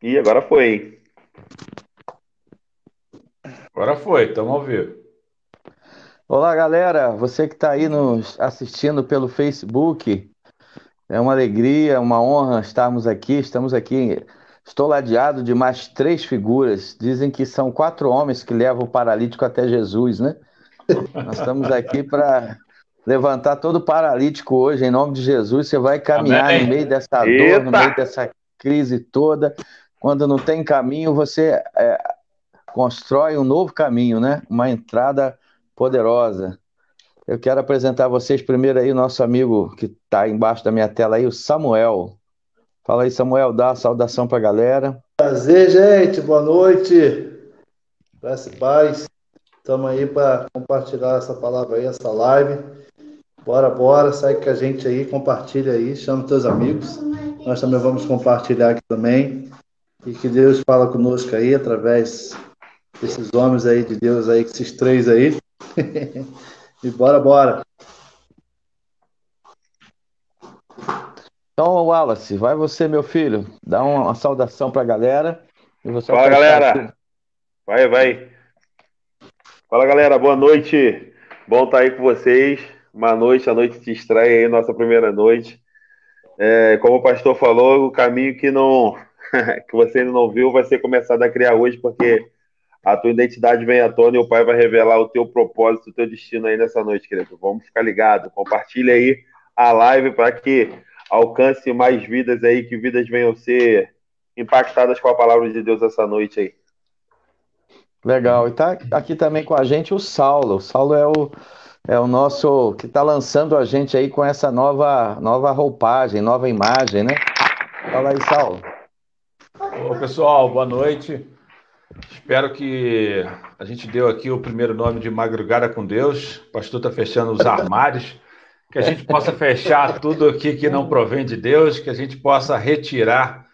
Ih, agora foi, hein? Agora foi, estamos ao vivo. Olá, galera. Você que está aí nos assistindo pelo Facebook, é uma alegria, uma honra estarmos aqui. Estamos aqui. Estou ladeado de mais três figuras. Dizem que são quatro homens que levam o paralítico até Jesus, né? Nós estamos aqui para levantar todo paralítico hoje, em nome de Jesus. Você vai caminhar no Amém. meio dessa dor, no Eita! meio dessa crise toda. Quando não tem caminho, você constrói um novo caminho, né? Uma entrada poderosa. Eu quero apresentar a vocês primeiro aí o nosso amigo que está embaixo da minha tela aí, o Samuel. Fala aí, Samuel, dá a saudação para a galera. Prazer, gente. Boa noite. Graça e paz. Estamos aí para compartilhar essa palavra aí, essa live. Bora, bora. Segue com a gente aí, compartilha aí, chama teus amigos. Nós também vamos compartilhar aqui também. E que Deus fala conosco aí, através desses homens aí de Deus aí, esses três aí. E bora, bora. Então, Wallace, vai você, meu filho, dá uma saudação para a galera e você vai Fala, fechar aqui. galera! Vai, vai. Fala, galera, boa noite. Bom estar aí com vocês. Uma noite, a noite de estreia aí, nossa primeira noite. Como o pastor falou, o caminho que não que você ainda não viu vai ser começado a criar hoje, porque a tua identidade vem à tona e o Pai vai revelar o teu propósito, o teu destino aí nessa noite, querido. Vamos ficar ligados. Compartilha aí a live para que alcance mais vidas aí, que vidas venham ser impactadas com a palavra de Deus essa noite aí. Legal. E tá aqui também com a gente o Saulo. O Saulo é o nosso que está lançando a gente aí com essa nova roupagem, nova imagem, né? Fala aí, Saulo. Ô, pessoal, boa noite. Espero que a gente deu aqui o primeiro nome de Madrugada com Deus. O pastor está fechando os armários. Que a gente possa fechar tudo aqui que não provém de Deus, que a gente possa retirar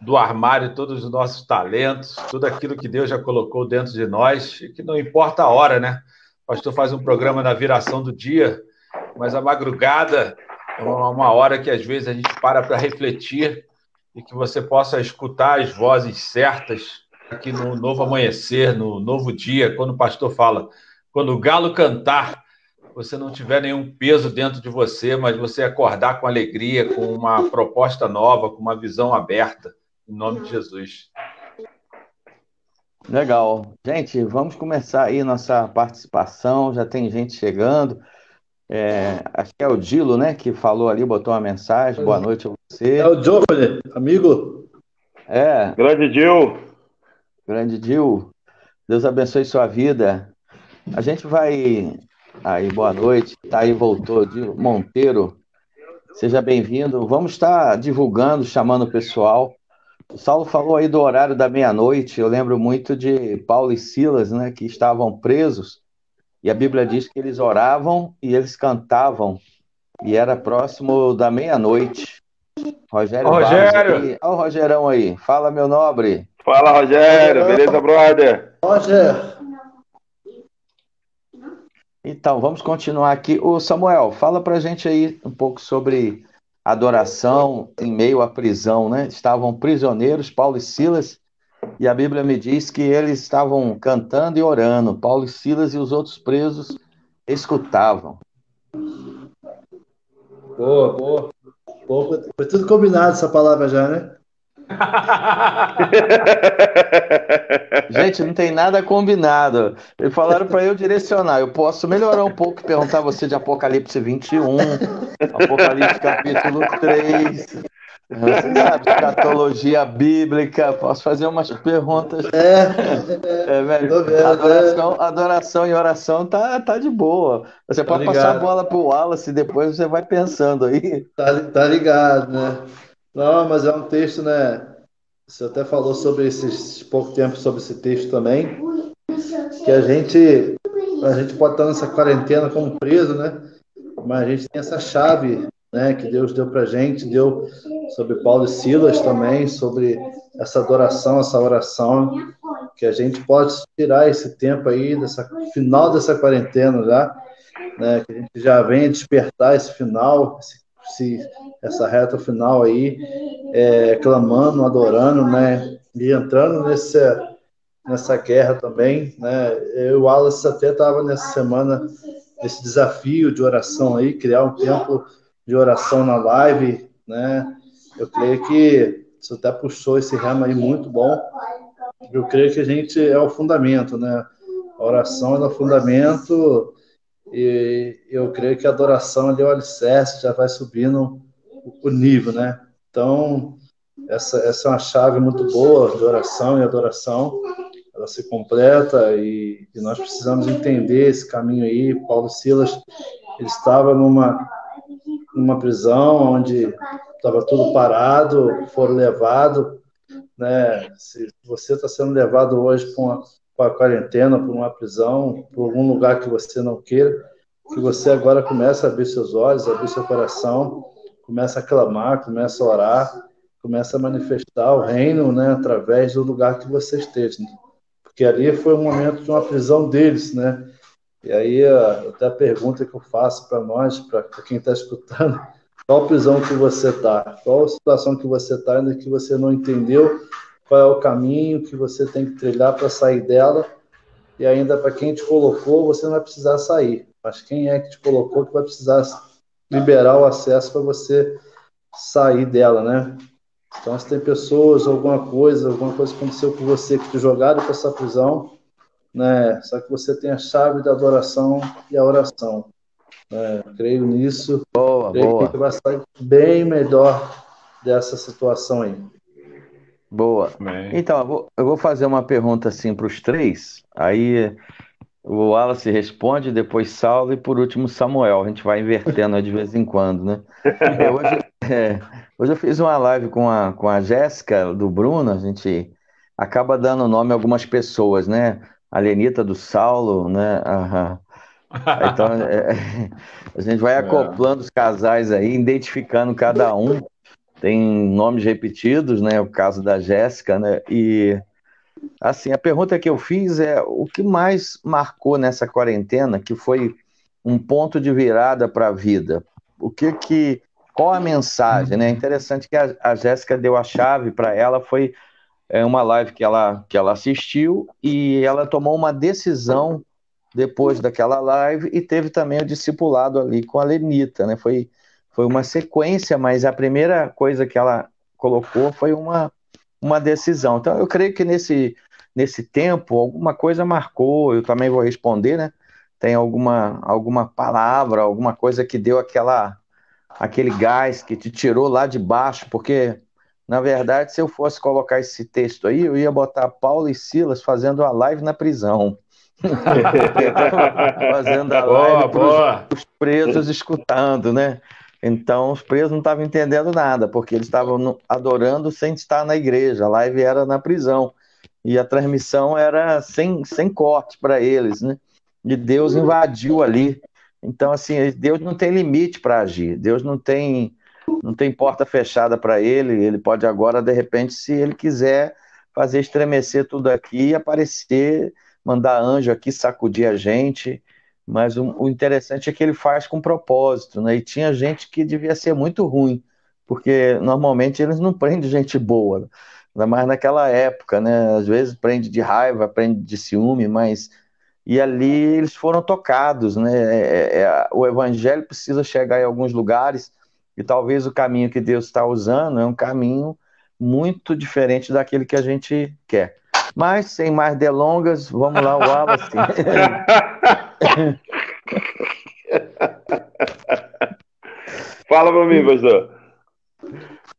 do armário todos os nossos talentos, tudo aquilo que Deus já colocou dentro de nós, e que não importa a hora, né? O pastor faz um programa na viração do dia, mas a madrugada é uma hora que às vezes a gente para refletir e que você possa escutar as vozes certas aqui no novo amanhecer, no novo dia, quando o pastor fala, quando o galo cantar, você não tiver nenhum peso dentro de você, mas você acordar com alegria, com uma proposta nova, com uma visão aberta, em nome de Jesus. Legal. Gente, vamos começar aí nossa participação. Já tem gente chegando. Acho que é o Dilo, né, que falou ali, botou uma mensagem. Boa noite a É você. o Giovanni, amigo. Grande Gil! Grande Dil. Deus abençoe sua vida. A gente vai aí, boa noite. Tá aí, voltou, Dil Monteiro. Seja bem-vindo. Vamos estar divulgando, chamando o pessoal. O Saulo falou aí do horário da meia-noite. Eu lembro muito de Paulo e Silas, né, que estavam presos. E a Bíblia diz que eles oravam e eles cantavam. E era próximo da meia-noite. Ô, Rogério Barros Rogério! aí. Olha o Rogerão aí. Fala, meu nobre. Fala, Rogério! Beleza, brother? Roger. Então, vamos continuar aqui. Ô, Samuel, fala pra gente aí um pouco sobre adoração em meio à prisão, né? Estavam prisioneiros, Paulo e Silas, e a Bíblia me diz que eles estavam cantando e orando. Paulo e Silas e os outros presos escutavam. Boa, boa. Boa. Foi tudo combinado essa palavra já, né? Gente, não tem nada combinado. Eles falaram para eu direcionar. Eu posso melhorar um pouco e perguntar a você de Apocalipse 21, Apocalipse capítulo 3. Você sabe, escatologia bíblica. Posso fazer umas perguntas. Velho, Tô vendo, adoração e oração tá de boa. Você Tá pode passar a ligado. bola pro Wallace e depois você vai pensando aí. Tá ligado, né? Não, mas é um texto, né? Você até falou sobre esse pouco tempo sobre esse texto também, que a gente pode estar nessa quarentena como preso, né? Mas a gente tem essa chave, né, que Deus deu pra gente, deu sobre Paulo e Silas também, sobre essa adoração, essa oração, que a gente pode tirar esse tempo aí, dessa final dessa quarentena já, né, que a gente já venha despertar esse final, essa reta final aí, clamando, adorando, né, e entrando nessa guerra também, né? Eu e o Wallace até estava nessa semana, nesse desafio de oração aí, criar um tempo de oração na live, né? Eu creio que você até puxou esse ramo aí muito bom. Eu creio que a gente é o fundamento, né? A oração é o fundamento e eu creio que a adoração ali é o alicerce, já vai subindo o nível, né? Então, essa é uma chave muito boa de oração e adoração. Ela se completa e nós precisamos entender esse caminho aí. Paulo e Silas, ele estava numa prisão onde estava tudo parado, foram levados, né? Se você está sendo levado hoje para a quarentena, para uma prisão, para algum lugar que você não queira, que você agora comece a abrir seus olhos, abrir seu coração, comece a clamar, comece a orar, comece a manifestar o reino, né, através do lugar que você esteja. Porque ali foi um momento de uma prisão deles, né? E aí, até a pergunta que eu faço para nós, para quem está escutando, qual prisão que você está? Qual a situação que você está ainda que você não entendeu? Qual é o caminho que você tem que trilhar para sair dela? E ainda para quem te colocou, você não vai precisar sair. Mas quem é que te colocou que vai precisar liberar o acesso para você sair dela, né? Então, se tem pessoas, alguma coisa aconteceu com você que te jogaram para essa prisão, né? Só que você tem a chave da adoração e a oração. Creio nisso. Boa, Creio que a boa, gente vai sair bem melhor dessa situação aí. boa. Amém. Então, eu vou fazer uma pergunta assim para os três. Aí o Wallace responde, depois Saulo e por último Samuel. A gente vai invertendo de vez em quando, né? Hoje, hoje eu fiz uma live com a Jéssica do Bruno. A gente acaba dando nome a algumas pessoas, né? A Lenita do Saulo, né? Então a gente vai acoplando os casais aí, identificando cada um. Tem nomes repetidos, né? O caso da Jéssica, né? E assim, a pergunta que eu fiz é o que mais marcou nessa quarentena, que foi um ponto de virada para a vida? Qual a mensagem, né? É interessante que a Jéssica deu a chave para ela, foi uma live que ela assistiu e ela tomou uma decisão depois daquela live e teve também o discipulado ali com a Lenita, né? Foi uma sequência, mas a primeira coisa que ela colocou foi uma decisão. Então, eu creio que nesse tempo, alguma coisa marcou, eu também vou responder, né? Tem alguma palavra, alguma coisa que deu aquele gás que te tirou lá de baixo, porque, na verdade, se eu fosse colocar esse texto aí, eu ia botar Paulo e Silas fazendo a live na prisão. Porque tava fazendo a live para os presos escutando, né? Então, os presos não estavam entendendo nada, porque eles estavam adorando sem estar na igreja. A live era na prisão. E a transmissão era sem corte para eles, né? E Deus invadiu ali. Então, assim, Deus não tem limite para agir. Deus não tem porta fechada para ele. Ele pode agora, de repente, se ele quiser, fazer estremecer tudo aqui e aparecer, mandar anjo aqui, sacudir a gente. Mas o interessante é que ele faz com propósito, né? E tinha gente que devia ser muito ruim, porque normalmente eles não prendem gente boa, ainda mais naquela época, né? Às vezes prende de raiva, prende de ciúme, mas e ali eles foram tocados, né? O evangelho precisa chegar em alguns lugares e talvez o caminho que Deus está usando é um caminho muito diferente daquele que a gente quer. Mas, sem mais delongas, vamos lá, o Wallace. Fala pra mim, pastor.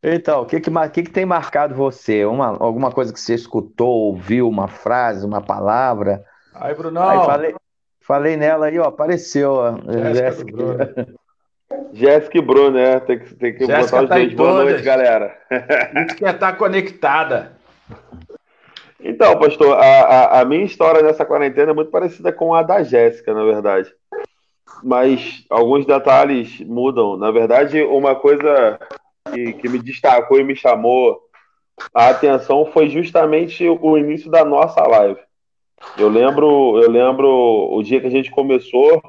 Então, o que tem marcado você? Alguma coisa que você escutou, ouviu, uma frase, uma palavra? Aí, Aí Brunão. falei nela aí, ó, apareceu, ó, Jéssica do Bruno. Jéssica e Bruno, né? Tem que botar Jéssica os tá dois. em Boa noite, todas. galera. Isso que é estar conectada. Então, pastor, a minha história nessa quarentena é muito parecida com a da Jéssica, na verdade. Mas alguns detalhes mudam. Na verdade, uma coisa que me destacou e me chamou a atenção foi justamente o início da nossa live. Eu lembro o dia que a gente começou,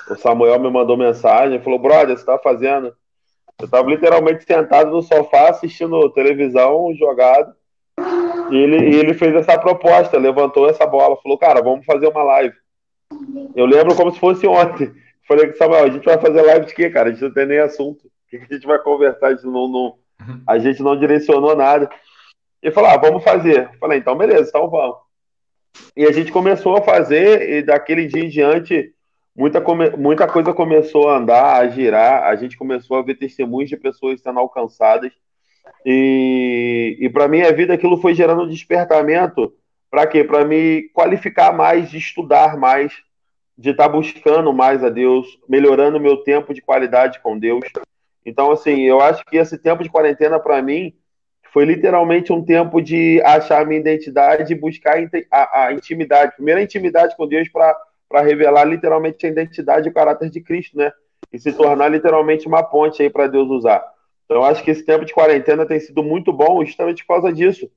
o Samuel me mandou mensagem, falou: brother, você tá fazendo? Eu tava literalmente sentado no sofá assistindo televisão, jogado, ele fez essa proposta, levantou essa bola, falou, cara, vamos fazer uma live. Eu lembro como se fosse ontem. Falei com o Samuel, a gente vai fazer live de quê, cara? A gente não tem nem assunto. O que a gente vai conversar? A gente não direcionou nada. Ele falou, vamos fazer. Eu falei, então beleza, então vamos. E a gente começou a fazer, e daquele dia em diante, muita coisa começou a andar, a girar. A gente começou a ver testemunhos de pessoas sendo alcançadas. E para minha vida aquilo foi gerando um despertamento. Para quê? Para me qualificar mais, de estudar mais, de estar buscando mais a Deus, melhorando o meu tempo de qualidade com Deus. Então, assim, eu acho que esse tempo de quarentena, para mim, foi literalmente um tempo de achar a minha identidade e buscar a intimidade. Primeiro, a intimidade com Deus para revelar literalmente a identidade e o caráter de Cristo, né? E se tornar literalmente uma ponte aí para Deus usar. Então, eu acho que esse tempo de quarentena tem sido muito bom justamente por causa disso.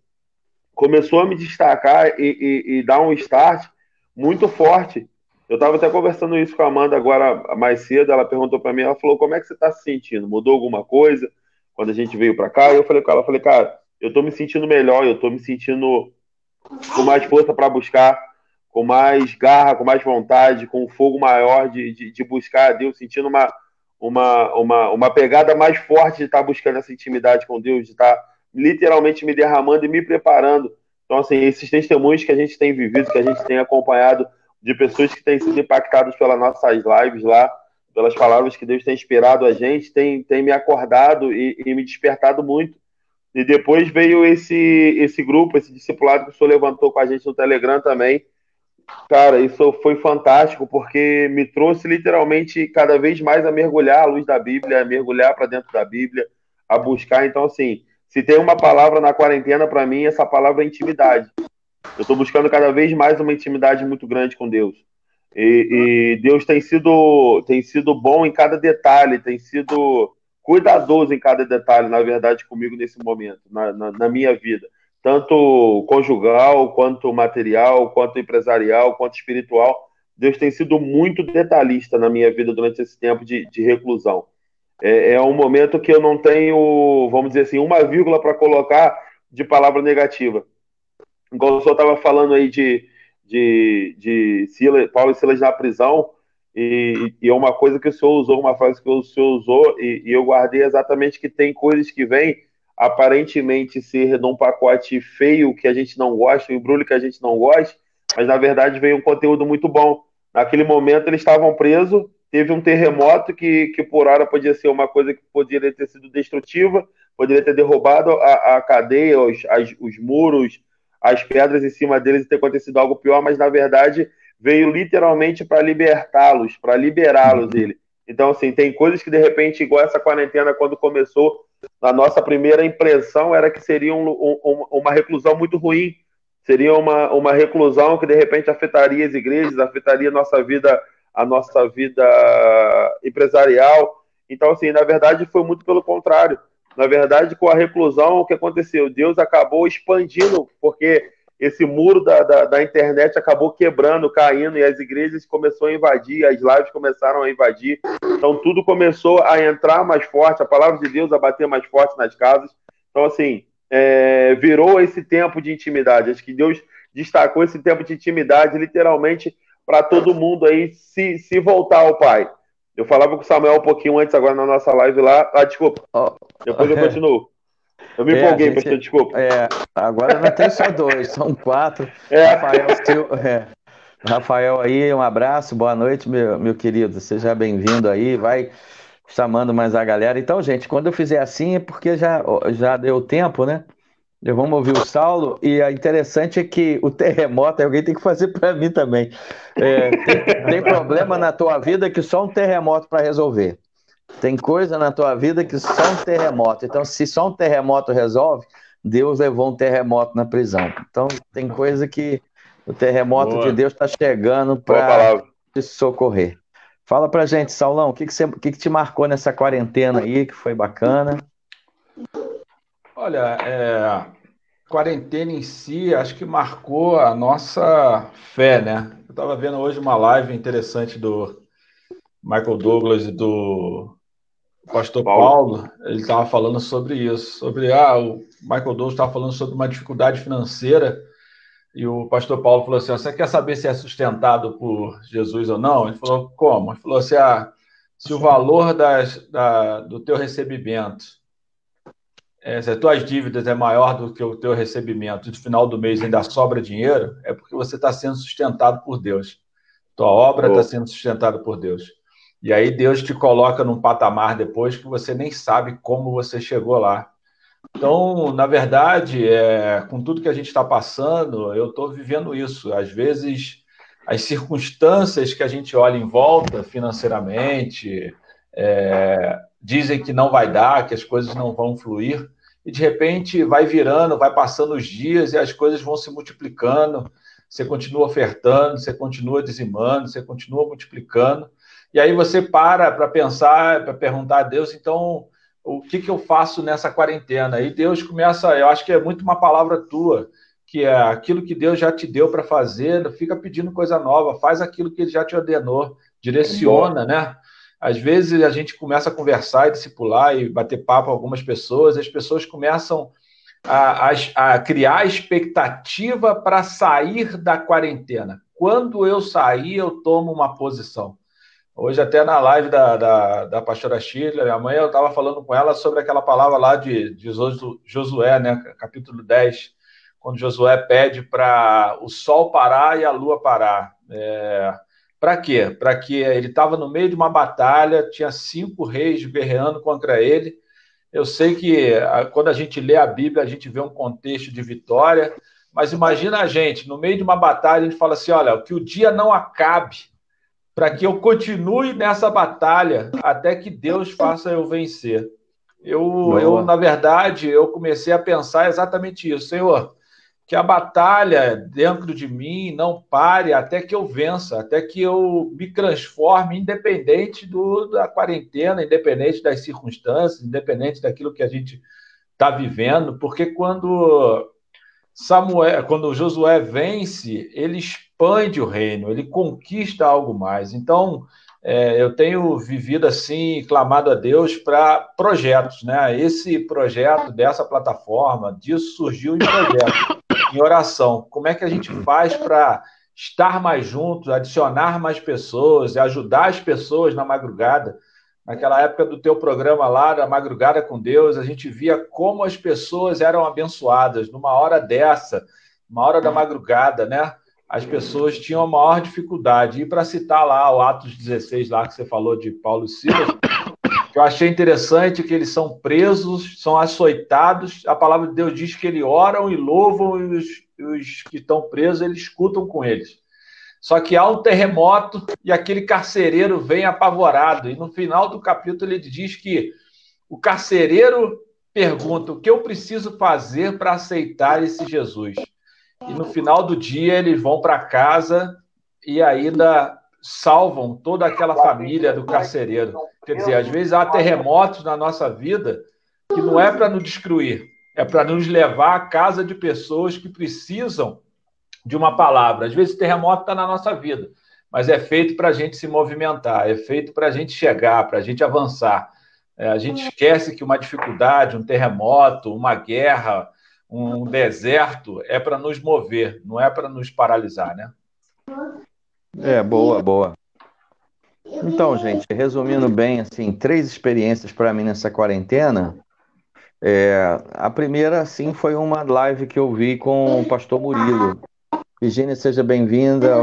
Começou a me destacar e dar um start muito forte. Eu estava até conversando isso com a Amanda agora mais cedo. Ela perguntou para mim, ela falou, como é que você está se sentindo? Mudou alguma coisa quando a gente veio para cá? E eu falei com ela, cara, eu estou me sentindo melhor, eu estou me sentindo com mais força para buscar, com mais garra, com mais vontade, com um fogo maior de buscar a Deus, sentindo uma pegada mais forte de estar buscando essa intimidade com Deus, de estar literalmente me derramando e me preparando. Então, assim, esses testemunhos que a gente tem vivido, que a gente tem acompanhado de pessoas que têm sido impactadas pelas nossas lives lá, pelas palavras que Deus tem inspirado a gente, tem me acordado e me despertado muito. E depois veio esse grupo, esse discipulado que o senhor levantou com a gente no Telegram também. Cara, isso foi fantástico, porque me trouxe literalmente cada vez mais a mergulhar à luz da Bíblia, a mergulhar para dentro da Bíblia, a buscar. Então, assim, se tem uma palavra na quarentena, para mim, essa palavra é intimidade. Eu estou buscando cada vez mais uma intimidade muito grande com Deus. E Deus tem sido bom em cada detalhe, tem sido cuidadoso em cada detalhe, na verdade, comigo nesse momento, na minha vida. Tanto conjugal, quanto material, quanto empresarial, quanto espiritual. Deus tem sido muito detalhista na minha vida durante esse tempo de reclusão. É um momento que eu não tenho, vamos dizer assim, uma vírgula para colocar de palavra negativa. Igual o senhor estava falando aí de Silas, Paulo e Silas na prisão, e é uma coisa que o senhor usou, uma frase que o senhor usou, e eu guardei exatamente que tem coisas que vêm aparentemente ser num pacote feio que a gente não gosta, um embrulho que a gente não gosta, mas na verdade veio um conteúdo muito bom. Naquele momento eles estavam presos, teve um terremoto que por hora podia ser uma coisa que poderia ter sido destrutiva, poderia ter derrubado a cadeia, os muros, as pedras em cima deles e ter acontecido algo pior, mas na verdade veio literalmente para libertá-los, para liberá-los dele. Então, assim, tem coisas que de repente, igual essa quarentena, quando começou, a nossa primeira impressão era que seria uma reclusão muito ruim, seria uma reclusão que de repente afetaria as igrejas, afetaria a nossa vida empresarial. Então, assim, na verdade foi muito pelo contrário. Na verdade, com a reclusão, o que aconteceu? Deus acabou expandindo, porque esse muro da internet acabou quebrando, caindo, e as igrejas começaram a invadir, as lives começaram a invadir. Então, tudo começou a entrar mais forte, a palavra de Deus a bater mais forte nas casas. Então, assim, virou esse tempo de intimidade. Acho que Deus destacou esse tempo de intimidade, literalmente, para todo mundo aí se voltar ao Pai. Eu falava com o Samuel um pouquinho antes, agora na nossa live lá. Desculpa. Depois eu continuo. Eu me empolguei, pastor, desculpa. Agora não tem só dois, são quatro. Rafael aí, um abraço, boa noite, meu querido. Seja bem-vindo aí, vai chamando mais a galera. Então, gente, quando eu fizer assim é porque já deu tempo, né? Vamos ouvir o Saulo, e o interessante é que o terremoto, alguém tem que fazer para mim também. Tem problema na tua vida que só um terremoto para resolver. Tem coisa na tua vida que só um terremoto. Então, se só um terremoto resolve, Deus levou um terremoto na prisão. Então, tem coisa que o terremoto de Deus está chegando para te socorrer. Fala pra gente, Saulão, o que te marcou nessa quarentena aí, que foi bacana? Olha, quarentena em si, acho que marcou a nossa fé, né? Eu estava vendo hoje uma live interessante do Michael Douglas e do o pastor Paulo, ele estava falando sobre isso, sobre o Michael Douglas estava falando sobre uma dificuldade financeira, e o pastor Paulo falou assim: você quer saber se é sustentado por Jesus ou não? Ele falou: como? Ele falou assim: se o valor do teu recebimento, se as tuas dívidas é maior do que o teu recebimento, e no final do mês ainda sobra dinheiro, é porque você está sendo sustentado por Deus. Tua obra está sendo sustentada por Deus. E aí Deus te coloca num patamar depois que você nem sabe como você chegou lá. Então, na verdade, com tudo que a gente está passando, eu estou vivendo isso. Às vezes, as circunstâncias que a gente olha em volta financeiramente dizem que não vai dar, que as coisas não vão fluir, e de repente vai virando, vai passando os dias e as coisas vão se multiplicando. Você continua ofertando, você continua dizimando, você continua multiplicando. E aí você para pensar, para perguntar a Deus, então, o que eu faço nessa quarentena? E Deus começa, eu acho que é muito uma palavra tua, que é aquilo que Deus já te deu para fazer, não fica pedindo coisa nova, faz aquilo que Ele já te ordenou, direciona, né? Às vezes a gente começa a conversar e discipular e bater papo com algumas pessoas, as pessoas começam a criar expectativa para sair da quarentena. Quando eu sair, eu tomo uma posição. Hoje, até na live da pastora Shirley, minha mãe, eu estava falando com ela sobre aquela palavra lá de Josué, né? Capítulo 10, quando Josué pede para o sol parar e a lua parar. Para quê? Para que ele estava no meio de uma batalha, tinha 5 reis guerreando contra ele. Eu sei que quando a gente lê a Bíblia, a gente vê um contexto de vitória, mas imagina a gente, no meio de uma batalha, a gente fala assim: olha, que o dia não acabe, para que eu continue nessa batalha até que Deus faça eu vencer. Na verdade, eu comecei a pensar exatamente isso: Senhor, que a batalha dentro de mim não pare até que eu vença, até que eu me transforme, independente da quarentena, independente das circunstâncias, independente daquilo que a gente está vivendo, porque quando Josué vence, ele expande o reino, ele conquista algo mais. Então, eu tenho vivido assim, clamado a Deus para projetos, né? Esse projeto dessa plataforma, disso surgiu em projeto, em oração. Como é que a gente faz para estar mais juntos, adicionar mais pessoas, ajudar as pessoas na madrugada? Naquela época do teu programa lá, da Madrugada com Deus, a gente via como as pessoas eram abençoadas. Numa hora dessa, uma hora da madrugada, né? As pessoas tinham a maior dificuldade. E para citar lá o Atos 16, lá que você falou de Paulo e Silas, que eu achei interessante que eles são presos, são açoitados. A palavra de Deus diz que eles oram e louvam, e os que estão presos, eles escutam com eles. Só que há um terremoto e aquele carcereiro vem apavorado. E no final do capítulo ele diz que o carcereiro pergunta: o que eu preciso fazer para aceitar esse Jesus? E no final do dia eles vão para casa e ainda salvam toda aquela família do carcereiro. Quer dizer, às vezes há terremotos na nossa vida que não é para nos destruir, é para nos levar à casa de pessoas que precisam de uma palavra. Às vezes o terremoto está na nossa vida, mas é feito para a gente se movimentar, é feito para a gente chegar, para a gente avançar. A gente esquece que uma dificuldade, um terremoto, uma guerra, um deserto é para nos mover, não é para nos paralisar, né? Boa. Então, gente, resumindo bem, assim, 3 experiências para mim nessa quarentena. A primeira, sim, foi uma live que eu vi com o pastor Murilo. Virgínia, seja bem-vinda.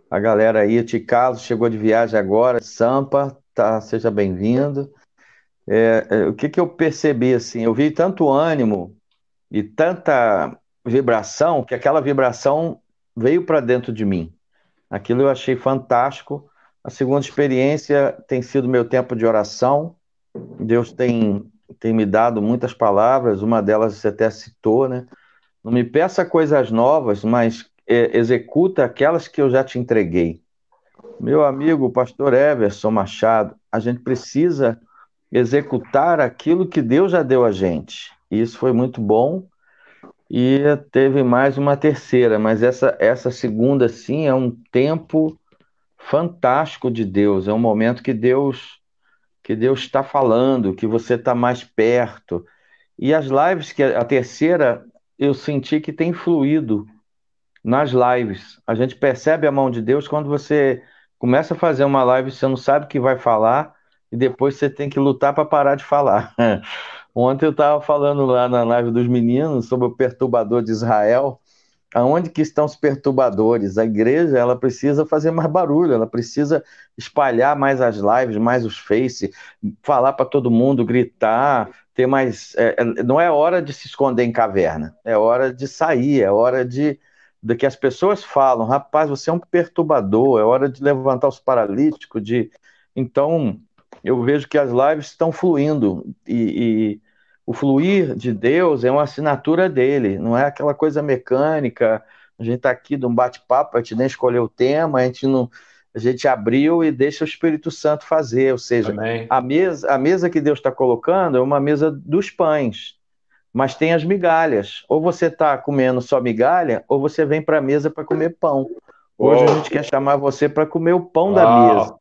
A galera aí, Ti Carlos, chegou de viagem agora, Sampa, tá, seja bem-vindo. O que eu percebi, assim, eu vi tanto ânimo e tanta vibração, que aquela vibração veio para dentro de mim. Aquilo eu achei fantástico. A segunda experiência tem sido meu tempo de oração. Deus tem me dado muitas palavras, uma delas você até citou, né? Não me peça coisas novas, mas executa aquelas que eu já te entreguei. Meu amigo, o pastor Everson Machado, a gente precisa executar aquilo que Deus já deu a gente. Isso foi muito bom. E teve mais uma terceira, mas essa segunda, sim, é um tempo fantástico de Deus. É um momento que Deus que Deus está falando, que você está mais perto. E as lives, que a terceira, eu senti que tem fluído nas lives. A gente percebe a mão de Deus quando você começa a fazer uma live, você não sabe o que vai falar, e depois você tem que lutar para parar de falar. Ontem eu estava falando lá na live dos meninos sobre o perturbador de Israel. Aonde que estão os perturbadores? A igreja, ela precisa fazer mais barulho, ela precisa espalhar mais as lives, mais os face, falar para todo mundo, gritar, ter mais. Não é hora de se esconder em caverna, é hora de sair, é hora de que as pessoas falam, rapaz, você é um perturbador, é hora de levantar os paralíticos, Então, eu vejo que as lives estão fluindo e o fluir de Deus é uma assinatura dele, não é aquela coisa mecânica. A gente está aqui de um bate-papo, a gente nem escolheu o tema, a gente abriu e deixa o Espírito Santo fazer. Ou seja, Amém. a mesa que Deus está colocando é uma mesa dos pães, mas tem as migalhas. Ou você está comendo só migalha, ou você vem para a mesa para comer pão. Hoje a gente quer chamar você para comer o pão da mesa,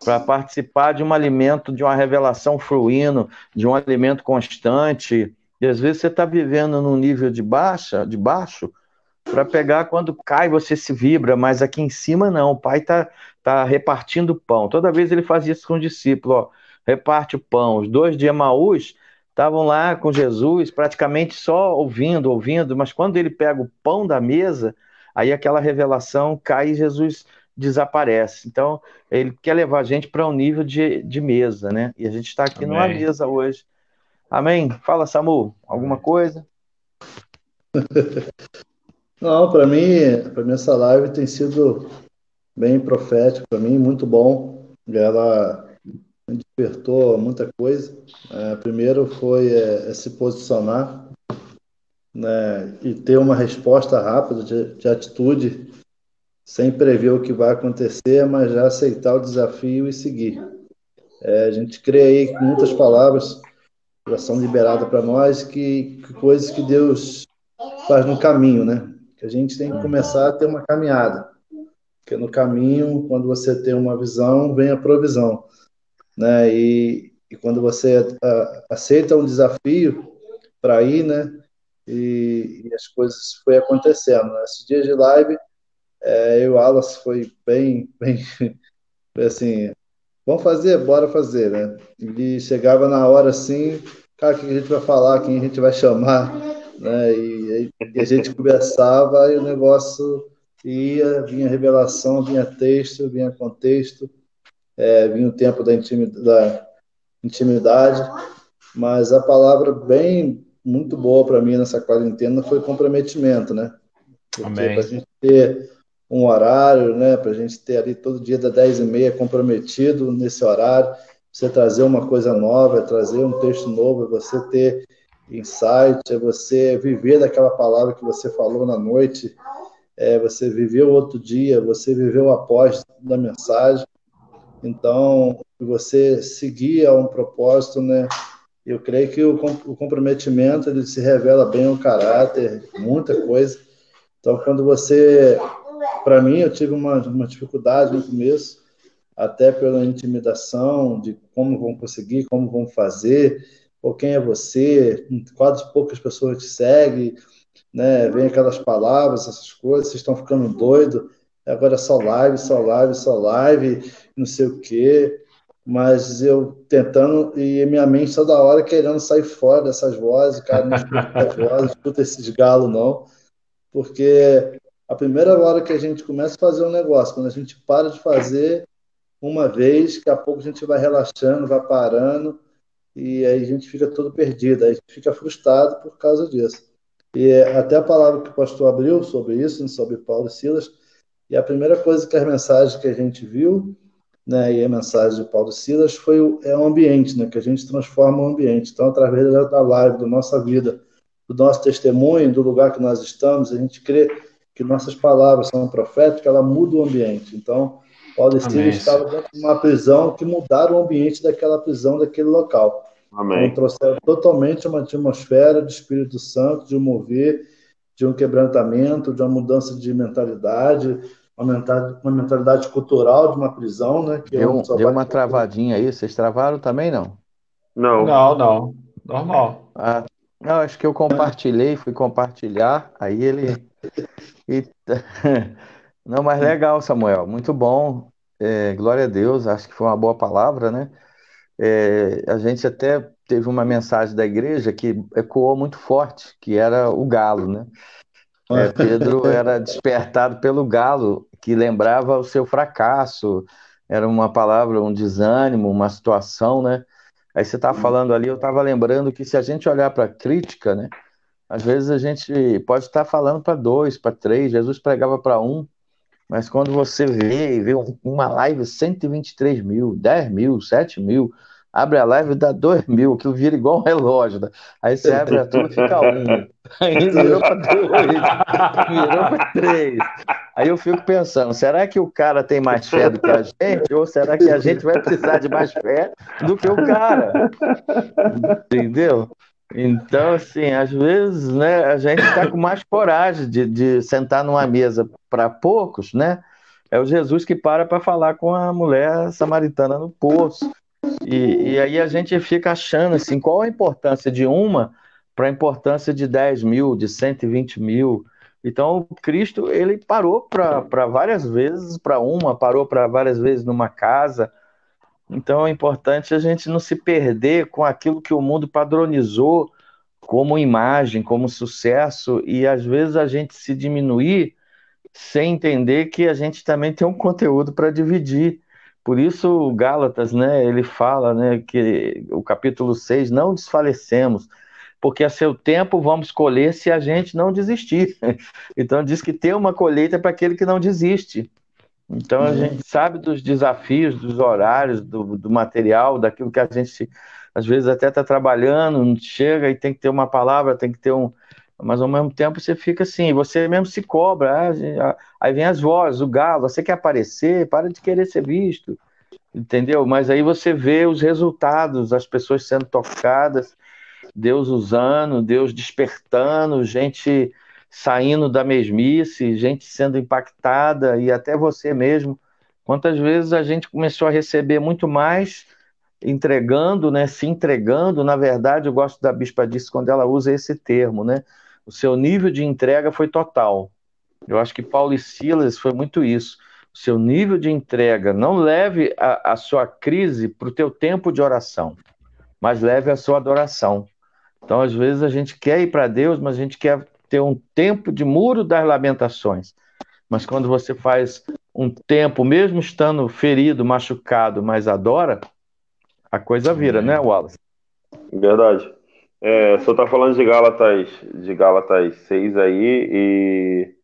para participar de um alimento, de uma revelação fluindo, de um alimento constante. E às vezes você está vivendo num nível de baixo, para pegar quando cai você se vibra, mas aqui em cima não, o pai tá repartindo pão. Toda vez ele fazia isso com o discípulo, ó, reparte o pão. Os 2 de Emaús estavam lá com Jesus, praticamente só ouvindo, mas quando ele pega o pão da mesa, aí aquela revelação cai e Jesus desaparece. Então, ele quer levar a gente para um nível de mesa, né? E a gente está aqui numa mesa hoje. Amém? Fala, Samu, alguma coisa? Não, para mim essa live tem sido bem profética, para mim, muito bom. Ela despertou muita coisa. Primeiro foi se posicionar, né, e ter uma resposta rápida de atitude, sem prever o que vai acontecer, mas já aceitar o desafio e seguir. A gente crê aí que muitas palavras já são liberadas para nós, que coisas que Deus faz no caminho, né? Que a gente tem que começar a ter uma caminhada. Porque no caminho, quando você tem uma visão, vem a provisão, né? E quando você aceita um desafio para ir, né? E as coisas foi acontecendo. Esses dias de live, eu e o Wallace foi bem, assim, vamos fazer? Bora fazer, né? E chegava na hora assim, cara, o que a gente vai falar, quem a gente vai chamar, né? E a gente conversava e o negócio vinha revelação, vinha texto, vinha contexto, vinha o tempo da intimidade, mas a palavra bem, muito boa para mim nessa quarentena foi comprometimento, né? Porque para a gente ter um horário, né, para a gente ter ali todo dia das 10h30 comprometido nesse horário, você trazer uma coisa nova, trazer um texto novo, você ter insight, você viver daquela palavra que você falou na noite, você viveu outro dia, você viveu após da mensagem, então você seguir a um propósito, né? Eu creio que o comprometimento ele se revela bem o caráter, muita coisa. Então, quando para mim, eu tive uma dificuldade no começo, até pela intimidação de como vão conseguir, como vão fazer, ou quem é você, quase poucas pessoas te seguem, né? Vem aquelas palavras, essas coisas, vocês estão ficando doidos, agora é só live, só live, só live, não sei o quê. Mas eu tentando, e minha mente toda hora querendo sair fora dessas vozes, cara, não escuta essas vozes, não escuta esses galos, não. Porque a primeira hora que a gente começa a fazer um negócio, quando a gente para de fazer uma vez, daqui a pouco a gente vai relaxando, vai parando, e aí a gente fica todo perdido, aí a gente fica frustrado por causa disso. E até a palavra que o pastor abriu sobre isso, sobre Paulo e Silas, e a primeira coisa que as mensagens que a gente viu, né, e a mensagem de Paulo e Silas foi o ambiente, né, que a gente transforma o ambiente. Então, através da live, da nossa vida, do nosso testemunho, do lugar que nós estamos, a gente crê que nossas palavras são proféticas, ela muda o ambiente. Então, Paulo e Silas estavam dentro de uma prisão que mudaram o ambiente daquela prisão, daquele local. Amém. Então, trouxeram totalmente uma atmosfera do Espírito Santo, de um mover, de um quebrantamento, de uma mudança de mentalidade, uma mentalidade cultural de uma prisão, né? Que deu uma travadinha aí, vocês travaram também, não? Não, normal. Não, acho que eu fui compartilhar, aí ele... Não, mas legal, Samuel, muito bom. Glória a Deus, acho que foi uma boa palavra, né? A gente até teve uma mensagem da igreja que ecoou muito forte, que era o galo, né? Pedro era despertado pelo galo, que lembrava o seu fracasso, era uma palavra, um desânimo, uma situação, né? Aí você estava falando ali, eu estava lembrando que se a gente olhar para a crítica, né? Às vezes a gente pode estar falando para 2, para 3, Jesus pregava para 1, mas quando você vê uma live 123 mil, 10 mil, 7 mil, abre a live e dá 2 mil, que vira igual um relógio. Né? Aí você abre a tua e fica 1. Aí virou para 2, virou para 3. Aí eu fico pensando, será que o cara tem mais fé do que a gente? Ou será que a gente vai precisar de mais fé do que o cara? Entendeu? Então, assim, às vezes, né, a gente está com mais coragem de sentar numa mesa para poucos, né? É o Jesus que para falar com a mulher samaritana no poço. E aí a gente fica achando, assim, qual a importância de uma para a importância de 10 mil, de 120 mil. Então, o Cristo, ele parou para várias vezes, parou para várias vezes numa casa. Então é importante a gente não se perder com aquilo que o mundo padronizou como imagem, como sucesso, e às vezes a gente se diminuir sem entender que a gente também tem um conteúdo para dividir. Por isso o Gálatas, né, ele fala, né, que o capítulo 6, não desfalecemos, porque a seu tempo vamos colher se a gente não desistir. Então diz que tem uma colheita para aquele que não desiste. Então a gente sabe dos desafios, dos horários, do material, daquilo que a gente às vezes até está trabalhando, chega e tem que ter uma palavra, tem que ter um. Mas ao mesmo tempo você fica assim, você mesmo se cobra. Aí vem as vozes, o galo, você quer aparecer, para de querer ser visto, entendeu? Mas aí você vê os resultados, as pessoas sendo tocadas, Deus usando, Deus despertando, gente saindo da mesmice, gente sendo impactada, e até você mesmo. Quantas vezes a gente começou a receber muito mais entregando, né? Se entregando, na verdade, eu gosto da Bispa Disse quando ela usa esse termo, né? O seu nível de entrega foi total. Eu acho que Paulo e Silas foi muito isso. O seu nível de entrega, não leve a sua crise para o teu tempo de oração, mas leve a sua adoração. Então, às vezes, a gente quer ir para Deus, mas a gente quer ter um tempo de muro das lamentações. Mas quando você faz um tempo, mesmo estando ferido, machucado, mas adora, a coisa vira, né, Wallace? Verdade. Só tá falando de Gálatas 6 aí, e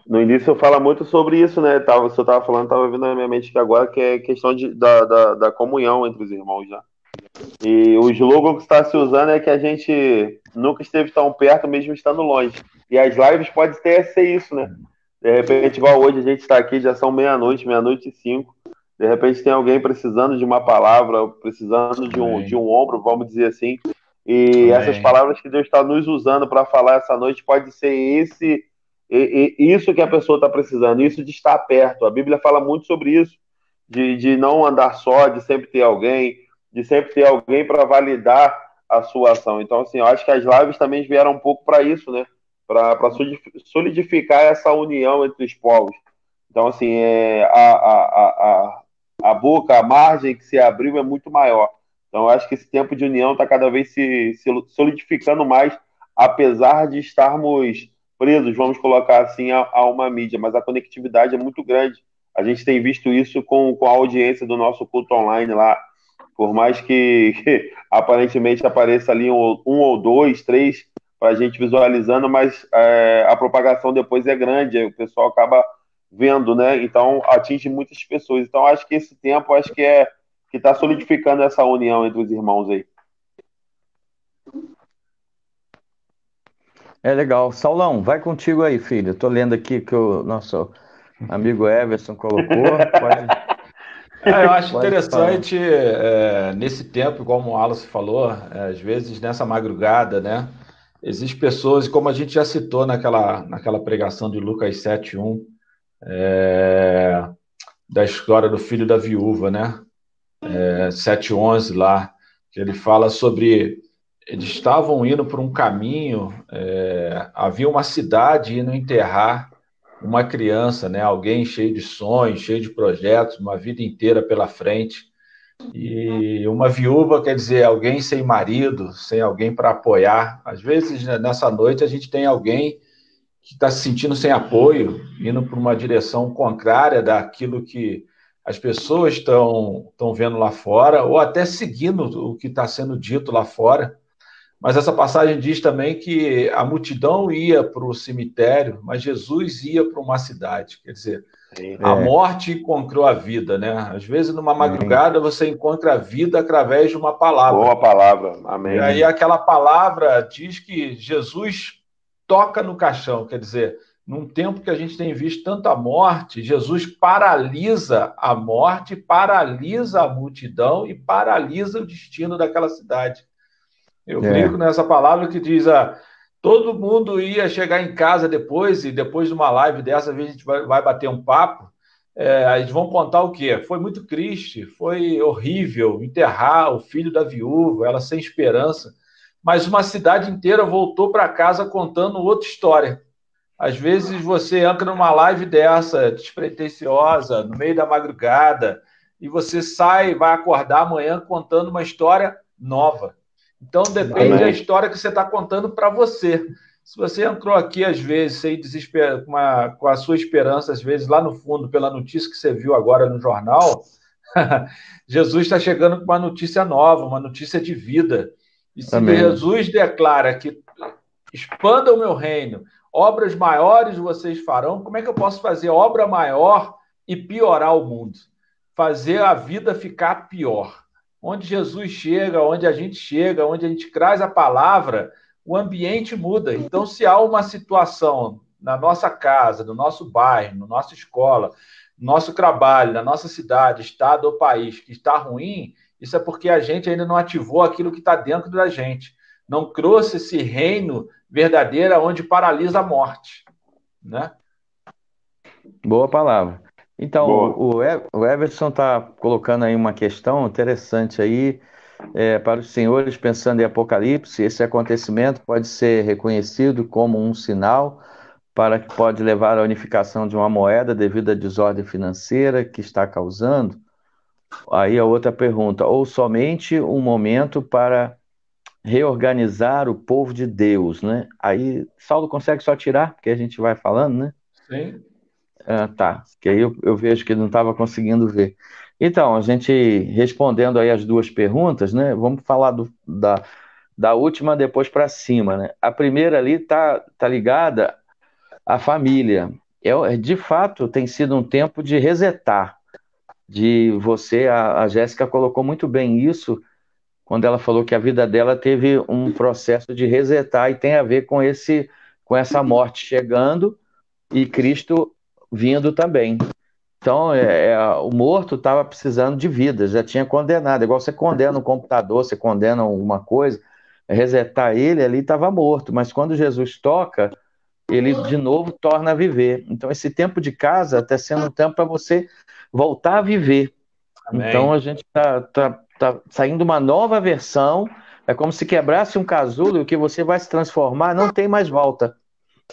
no início eu falo muito sobre isso, né? Se eu tava falando, tava vindo na minha mente que agora que é questão da comunhão entre os irmãos, né? E o slogan que está se usando é que a gente nunca esteve tão perto, mesmo estando longe. E as lives pode até ser isso, né? De repente, igual hoje, a gente está aqui, já são meia-noite, meia-noite e 5. De repente tem alguém precisando de uma palavra, precisando de um ombro, vamos dizer assim. E essas palavras que Deus está nos usando para falar essa noite pode ser isso que a pessoa está precisando, isso de estar perto. A Bíblia fala muito sobre isso, de não andar só, de sempre ter alguém para validar a sua ação. Então, assim, eu acho que as lives também vieram um pouco para isso, né? Para solidificar essa união entre os povos. Então, assim, a boca, a margem que se abriu é muito maior. Então, eu acho que esse tempo de união está cada vez se solidificando mais, apesar de estarmos presos, vamos colocar assim, a uma mídia, mas a conectividade é muito grande. A gente tem visto isso com a audiência do nosso culto online lá. Por mais que aparentemente apareça ali um ou dois, três, para a gente visualizando, mas a propagação depois é grande, o pessoal acaba vendo, né? Então atinge muitas pessoas. Então acho que esse tempo que está solidificando essa união entre os irmãos aí. É legal. Saulão, vai contigo aí, filho. Estou lendo aqui que o nosso amigo Everson colocou. Eu acho interessante, nesse tempo, como o Wallace falou, às vezes nessa madrugada, né? Existem pessoas, como a gente já citou naquela pregação de Lucas 7:1, da história do filho da viúva, né? 7:11 lá, que ele fala sobre... Eles estavam indo por um caminho, havia uma cidade indo enterrar uma criança, né? Alguém cheio de sonhos, cheio de projetos, uma vida inteira pela frente. E uma viúva, quer dizer, alguém sem marido, sem alguém para apoiar. Às vezes, né, nessa noite, a gente tem alguém que está se sentindo sem apoio, indo para uma direção contrária daquilo que as pessoas estão vendo lá fora, ou até seguindo o que está sendo dito lá fora. Mas essa passagem diz também que a multidão ia para o cemitério, mas Jesus ia para uma cidade. Quer dizer, a morte encontrou a vida, né? Às vezes, numa madrugada, você encontra a vida através de uma palavra. Boa palavra, amém. E aí aquela palavra diz que Jesus toca no caixão, quer dizer, num tempo que a gente tem visto tanta morte, Jesus paralisa a morte, paralisa a multidão e paralisa o destino daquela cidade. Eu brinco nessa palavra que diz: todo mundo ia chegar em casa depois, e depois de uma live dessa, a gente vai bater um papo, eles vão contar o quê? Foi muito triste, foi horrível enterrar o filho da viúva, ela sem esperança, mas uma cidade inteira voltou para casa contando outra história. Às vezes você entra numa live dessa, despretensiosa, no meio da madrugada, e você sai, vai acordar amanhã contando uma história nova. Então, depende da história que você está contando para você. Se você entrou aqui, às vezes, sem desespero, com a sua esperança, às vezes, lá no fundo, pela notícia que você viu agora no jornal, Jesus está chegando com uma notícia nova, uma notícia de vida. E se Jesus declara que expanda o meu reino, obras maiores vocês farão, como é que eu posso fazer obra maior e piorar o mundo? Fazer a vida ficar pior. Onde Jesus chega, onde a gente traz a palavra, o ambiente muda. Então, se há uma situação na nossa casa, no nosso bairro, na nossa escola, no nosso trabalho, na nossa cidade, estado ou país que está ruim, isso é porque a gente ainda não ativou aquilo que está dentro da gente. Não trouxe esse reino verdadeiro onde paralisa a morte, né? Boa palavra. Então, o Everson está colocando aí uma questão interessante aí para os senhores, pensando em Apocalipse. Esse acontecimento pode ser reconhecido como um sinal para que pode levar à unificação de uma moeda devido à desordem financeira que está causando. Aí a outra pergunta, ou somente um momento para reorganizar o povo de Deus, né? Aí Saulo consegue só tirar, porque a gente vai falando, né? Sim. Tá, que aí eu vejo que ele não estava conseguindo ver. Então, a gente respondendo aí as duas perguntas, né? Vamos falar da última depois para cima, né? A primeira ali tá ligada à família. De fato, tem sido um tempo de resetar. A Jéssica colocou muito bem isso quando ela falou que a vida dela teve um processo de resetar e tem a ver com essa morte chegando e Cristo vindo também. Então, o morto estava precisando de vida, já tinha condenado. Igual você condena um computador, você condena alguma coisa, resetar ele ali estava morto. Mas quando Jesus toca, ele de novo torna a viver. Então, esse tempo de casa está sendo um tempo para você voltar a viver. Amém. Então, a gente está saindo uma nova versão. É como se quebrasse um casulo e o que você vai se transformar não tem mais volta.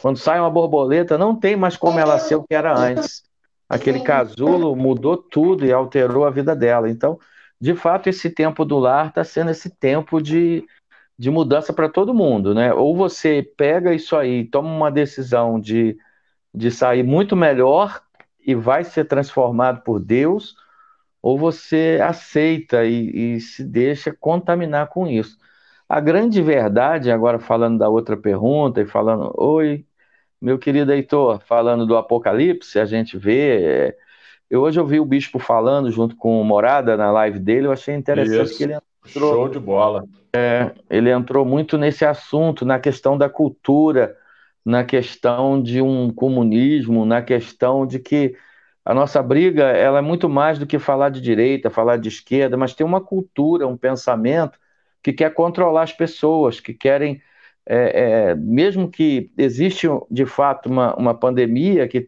Quando sai uma borboleta, não tem mais como ela ser o que era antes. Aquele casulo mudou tudo e alterou a vida dela. Então, de fato, esse tempo do lar está sendo esse tempo de mudança para todo mundo, né? Ou você pega isso aí, toma uma decisão de sair muito melhor e vai ser transformado por Deus, ou você aceita e se deixa contaminar com isso. A grande verdade, agora falando da outra pergunta e falando, oi, meu querido Heitor, falando do Apocalipse, a gente vê. Hoje eu vi o Bispo falando junto com o Morada na live dele, eu achei interessante que ele entrou. Show de bola. Ele entrou muito nesse assunto, na questão da cultura, na questão de um comunismo, na questão de que a nossa briga ela é muito mais do que falar de direita, falar de esquerda, mas tem uma cultura, um pensamento que quer controlar as pessoas, que querem. Mesmo que existe de fato uma pandemia que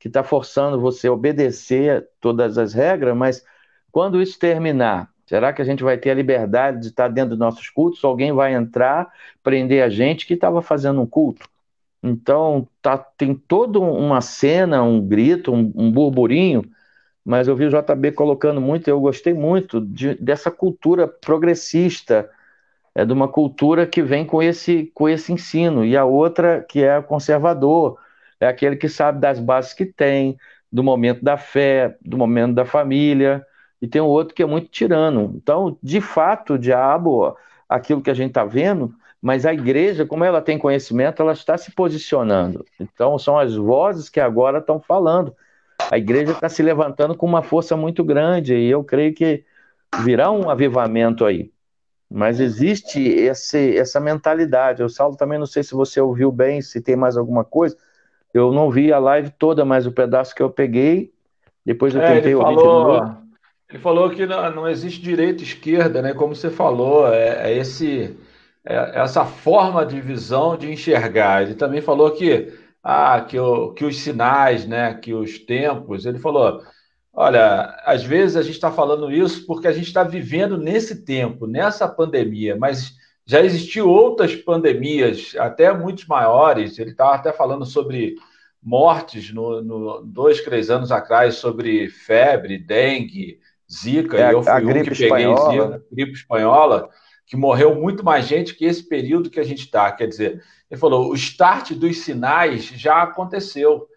que está forçando você a obedecer todas as regras, mas quando isso terminar, será que a gente vai ter a liberdade de estar dentro dos nossos cultos? Alguém vai entrar, prender a gente que estava fazendo um culto? Então, tem toda uma cena, um grito, um burburinho, mas eu vi o JB colocando muito, eu gostei muito dessa cultura progressista, de uma cultura que vem com esse ensino, e a outra que é conservador, é aquele que sabe das bases que tem, do momento da fé, do momento da família, e tem o outro que é muito tirano. Então, de fato, o diabo, aquilo que a gente está vendo, mas a igreja, como ela tem conhecimento, ela está se posicionando. Então, são as vozes que agora estão falando. A igreja está se levantando com uma força muito grande, e eu creio que virá um avivamento aí. Mas existe essa mentalidade. Eu, Saulo, também não sei se você ouviu bem, se tem mais alguma coisa. Eu não vi a live toda, mas o pedaço que eu peguei, depois eu tentei ouvir de novo. Ele falou que não existe direita e esquerda, né? Como você falou, essa forma de visão de enxergar. Ele também falou que os sinais, né? Que os tempos. Ele falou: olha, às vezes a gente está falando isso porque a gente está vivendo nesse tempo, nessa pandemia, mas já existiu outras pandemias, até muito maiores. Ele estava até falando sobre mortes no 2, 3 anos atrás, sobre febre, dengue, Zika, e eu A fui um que gripe peguei espanhola. Zika, gripe espanhola, que morreu muito mais gente que esse período que a gente está. Quer dizer, ele falou, o start dos sinais já aconteceu.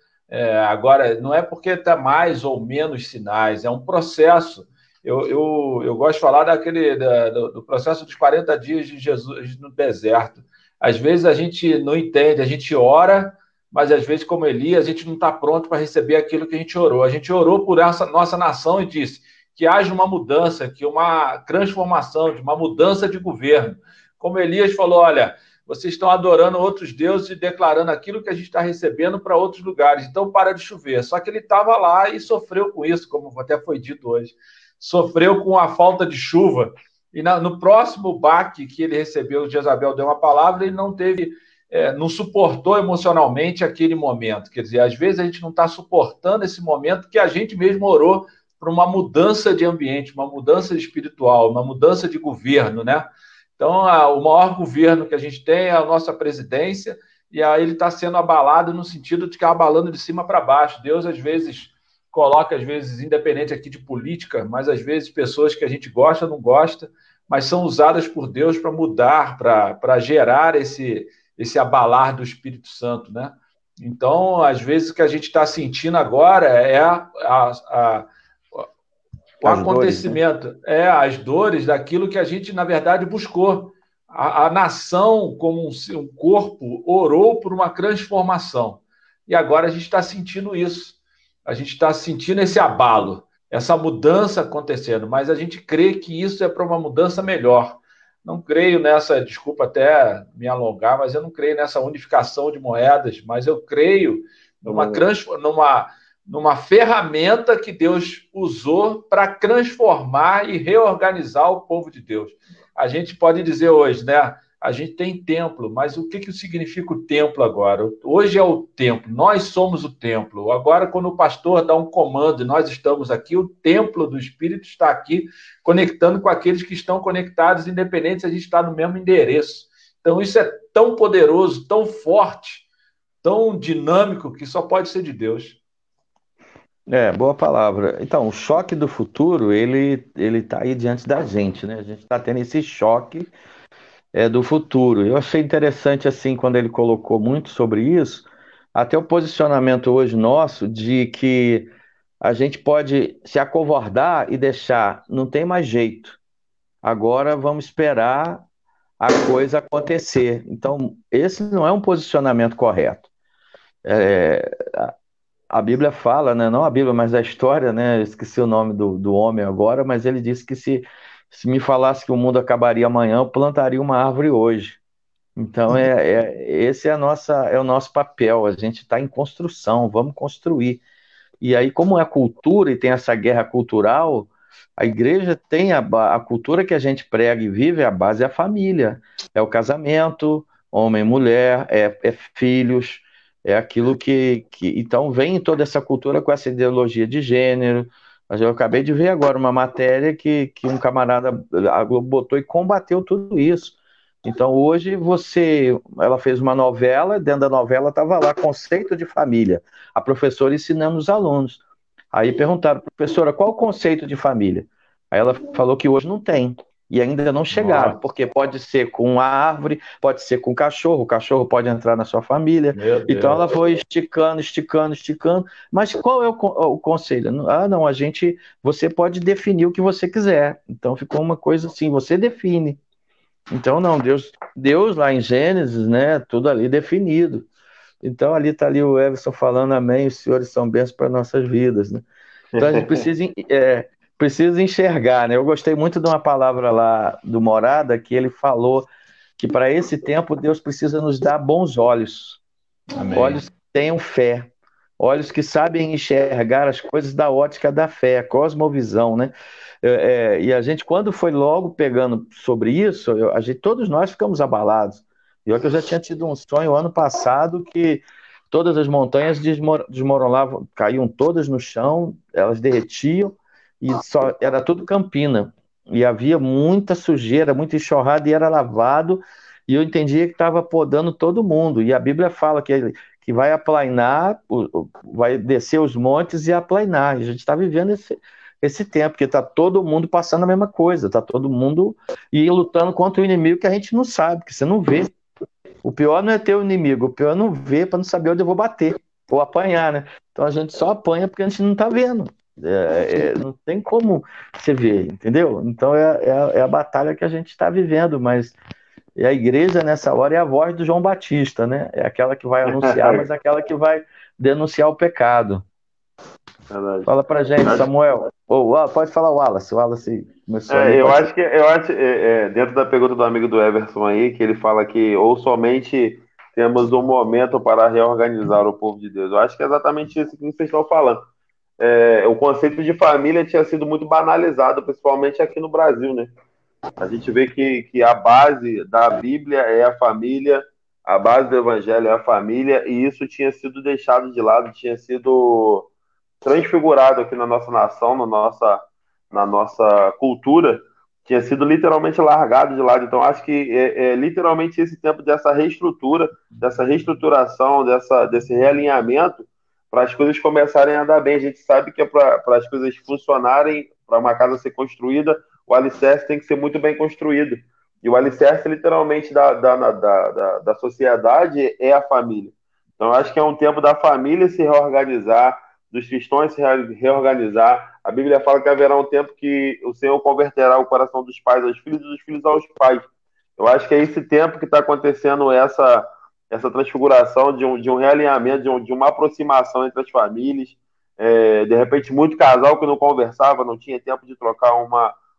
Agora, não é porque está mais ou menos sinais, é um processo. Eu gosto de falar do processo dos 40 dias de Jesus no deserto. Às vezes a gente não entende, a gente ora, mas às vezes, como Elias, a gente não está pronto para receber aquilo que a gente orou. A gente orou por essa nossa nação e disse que haja uma mudança, que uma transformação, de uma mudança de governo. Como Elias falou, olha, vocês estão adorando outros deuses e declarando aquilo que a gente está recebendo para outros lugares. Então, para de chover. Só que ele estava lá e sofreu com isso, como até foi dito hoje. Sofreu com a falta de chuva. E no próximo baque que ele recebeu, Jezabel deu uma palavra, ele não teve, não suportou emocionalmente aquele momento. Quer dizer, às vezes a gente não está suportando esse momento que a gente mesmo orou para uma mudança de ambiente, uma mudança espiritual, uma mudança de governo, né? Então, o maior governo que a gente tem é a nossa presidência, e aí ele está sendo abalado no sentido de que é abalando de cima para baixo. Deus, às vezes, coloca, às vezes, independente aqui de política, mas às vezes pessoas que a gente gosta, não gosta, mas são usadas por Deus para mudar, para gerar esse abalar do Espírito Santo, né? Então, às vezes, o que a gente está sentindo agora é o acontecimento, dores, né? As dores daquilo que a gente, na verdade, buscou. A nação, como um corpo, orou por uma transformação. E agora a gente está sentindo isso. A gente está sentindo esse abalo, essa mudança acontecendo, mas a gente crê que isso é para uma mudança melhor. Não creio nessa, desculpa até me alongar, mas eu não creio nessa unificação de moedas, mas eu creio numa ferramenta que Deus usou para transformar e reorganizar o povo de Deus. A gente pode dizer hoje, né? A gente tem templo, mas o que significa o templo agora? Hoje é o templo, nós somos o templo. Agora, quando o pastor dá um comando e nós estamos aqui, o templo do Espírito está aqui, conectando com aqueles que estão conectados, independente se a gente está no mesmo endereço. Então, isso é tão poderoso, tão forte, tão dinâmico, que só pode ser de Deus. Boa palavra. Então, o choque do futuro, ele está aí diante da gente, né? A gente está tendo esse choque do futuro. Eu achei interessante, assim, quando ele colocou muito sobre isso, até o posicionamento hoje nosso de que a gente pode se acovardar e deixar, não tem mais jeito. Agora vamos esperar a coisa acontecer. Então, esse não é um posicionamento correto. A Bíblia fala, né? Não a Bíblia, mas a história, né? Eu esqueci o nome do homem agora, mas ele disse que se me falasse que o mundo acabaria amanhã, eu plantaria uma árvore hoje. Então, esse é o nosso papel. A gente está em construção, vamos construir. E aí, como é cultura e tem essa guerra cultural, a igreja tem a cultura que a gente prega e vive, a base é a família, é o casamento, homem e mulher, é filhos, é aquilo então vem toda essa cultura com essa ideologia de gênero. Mas eu acabei de ver agora uma matéria que um camarada, a Globo botou e combateu tudo isso. Então hoje ela fez uma novela, dentro da novela estava lá, conceito de família, a professora ensinando os alunos. Aí perguntaram, professora, qual o conceito de família? Aí ela falou que hoje não tem, e ainda não chegaram, porque pode ser com uma árvore, pode ser com o cachorro pode entrar na sua família. Então ela foi esticando, esticando, esticando, mas qual é o conselho? Ah, não, você pode definir o que você quiser. Então ficou uma coisa assim, você define. Então não, Deus lá em Gênesis, né, tudo ali definido. Então ali está ali o Everson falando amém, os senhores são bênçãos para nossas vidas, né? Então a gente precisa enxergar, né? Eu gostei muito de uma palavra lá do Morada, que ele falou que para esse tempo Deus precisa nos dar bons olhos, Amém. Olhos que tenham fé, olhos que sabem enxergar as coisas da ótica da fé, cosmovisão, né? E a gente, quando foi logo pegando sobre isso, todos nós ficamos abalados. Eu já tinha tido um sonho ano passado que todas as montanhas desmoronavam, caíam todas no chão, elas derretiam e era tudo campina. E havia muita sujeira, muita enxurrada e era lavado. E eu entendia que estava podando todo mundo. E a Bíblia fala que vai aplainar, vai descer os montes e aplainar. E a gente está vivendo esse tempo, porque está todo mundo passando a mesma coisa, está todo mundo lutando contra o inimigo que a gente não sabe, que você não vê. O pior não é ter o inimigo, o pior é não ver para não saber onde eu vou bater, ou apanhar, né? Então a gente só apanha porque a gente não está vendo. Não tem como você ver, entendeu? Então é a batalha que a gente está vivendo, mas a igreja nessa hora é a voz do João Batista, né? É aquela que vai anunciar, mas é aquela que vai denunciar o pecado. Verdade. Fala pra gente, Samuel. Pode falar o Wallace. O Wallace começou eu acho dentro da pergunta do amigo do Everson aí, que ele fala que ou somente temos um momento para reorganizar o povo de Deus. Eu acho que é exatamente isso que vocês estão falando. O conceito de família tinha sido muito banalizado, principalmente aqui no Brasil, né? A gente vê que a base da Bíblia é a família, a base do Evangelho é a família, e isso tinha sido deixado de lado, tinha sido transfigurado aqui na nossa nação, na nossa cultura, tinha sido literalmente largado de lado. Então, acho que literalmente esse tempo dessa reestrutura, dessa reestruturação, desse realinhamento, para as coisas começarem a andar bem. A gente sabe que para as coisas funcionarem, para uma casa ser construída, o alicerce tem que ser muito bem construído. E o alicerce, literalmente, da sociedade é a família. Então, acho que é um tempo da família se reorganizar, dos cristãos se reorganizar. A Bíblia fala que haverá um tempo que o Senhor converterá o coração dos pais aos filhos e dos filhos aos pais. Eu acho que é esse tempo que está acontecendo essa transfiguração de um realinhamento, de uma aproximação entre as famílias. De repente, muito casal que não conversava, não tinha tempo de trocar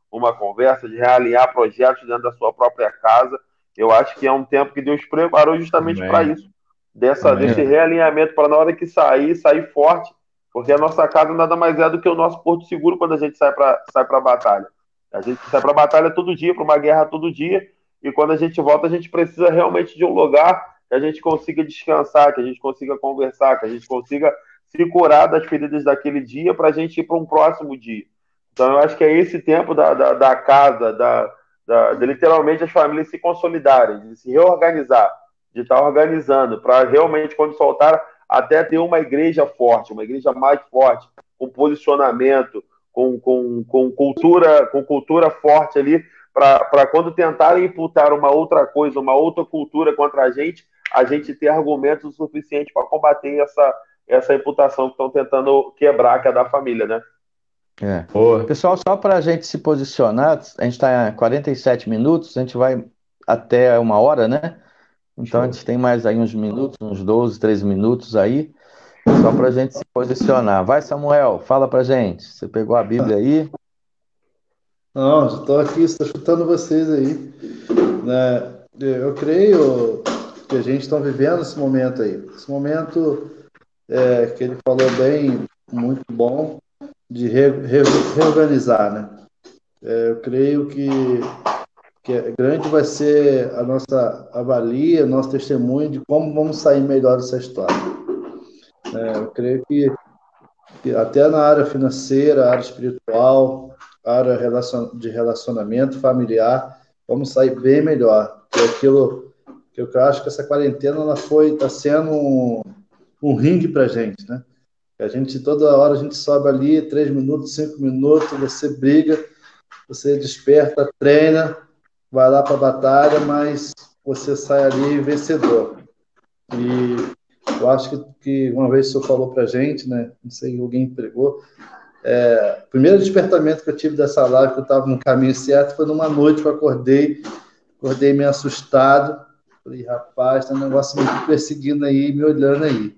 uma conversa, de realinhar projetos dentro da sua própria casa. Eu acho que é um tempo que Deus preparou justamente para isso. Desse realinhamento, para na hora que sair forte, porque a nossa casa nada mais é do que o nosso porto seguro quando a gente sai para a batalha. A gente sai para a batalha todo dia, para uma guerra todo dia, e quando a gente volta, a gente precisa realmente de um lugar que a gente consiga descansar, que a gente consiga conversar, que a gente consiga se curar das feridas daquele dia para a gente ir para um próximo dia. Então, eu acho que é esse tempo da casa, de literalmente as famílias se consolidarem, de se reorganizar, de estar organizando, para realmente, quando soltar, até ter uma igreja forte, uma igreja mais forte, com posicionamento, com cultura forte ali, para quando tentarem imputar uma outra coisa, uma outra cultura contra a gente ter argumentos o suficiente para combater essa imputação que estão tentando quebrar, que é da família, né? Pessoal, só para a gente se posicionar, a gente está em 47 minutos, a gente vai até 1 hora, né? Então a gente tem mais aí uns minutos, uns 12, 13 minutos aí, só para a gente se posicionar. Vai, Samuel, fala para a gente. Você pegou a Bíblia aí? Não, estou aqui, estou escutando vocês aí. Né? Eu creio que a gente está vivendo esse momento aí. Esse momento que ele falou bem, muito bom, de reorganizar, né? Eu creio que grande vai ser a nossa avalia, nosso testemunho de como vamos sair melhor dessa história. Eu creio que até na área financeira, área espiritual, área de relacionamento familiar, vamos sair bem melhor. Porque aquilo que eu acho que essa quarentena ela está sendo um ringue para a gente, né? A gente toda hora a gente sobe ali 3 minutos, 5 minutos, você briga, você desperta, treina, vai lá para a batalha, mas você sai ali vencedor. E eu acho que uma vez o senhor falou para a gente, né? Não sei, alguém pregou. O primeiro despertamento que eu tive dessa live, que eu estava no caminho certo, foi numa noite que eu acordei meio assustado. Falei, rapaz, tem um negócio me perseguindo aí, me olhando aí.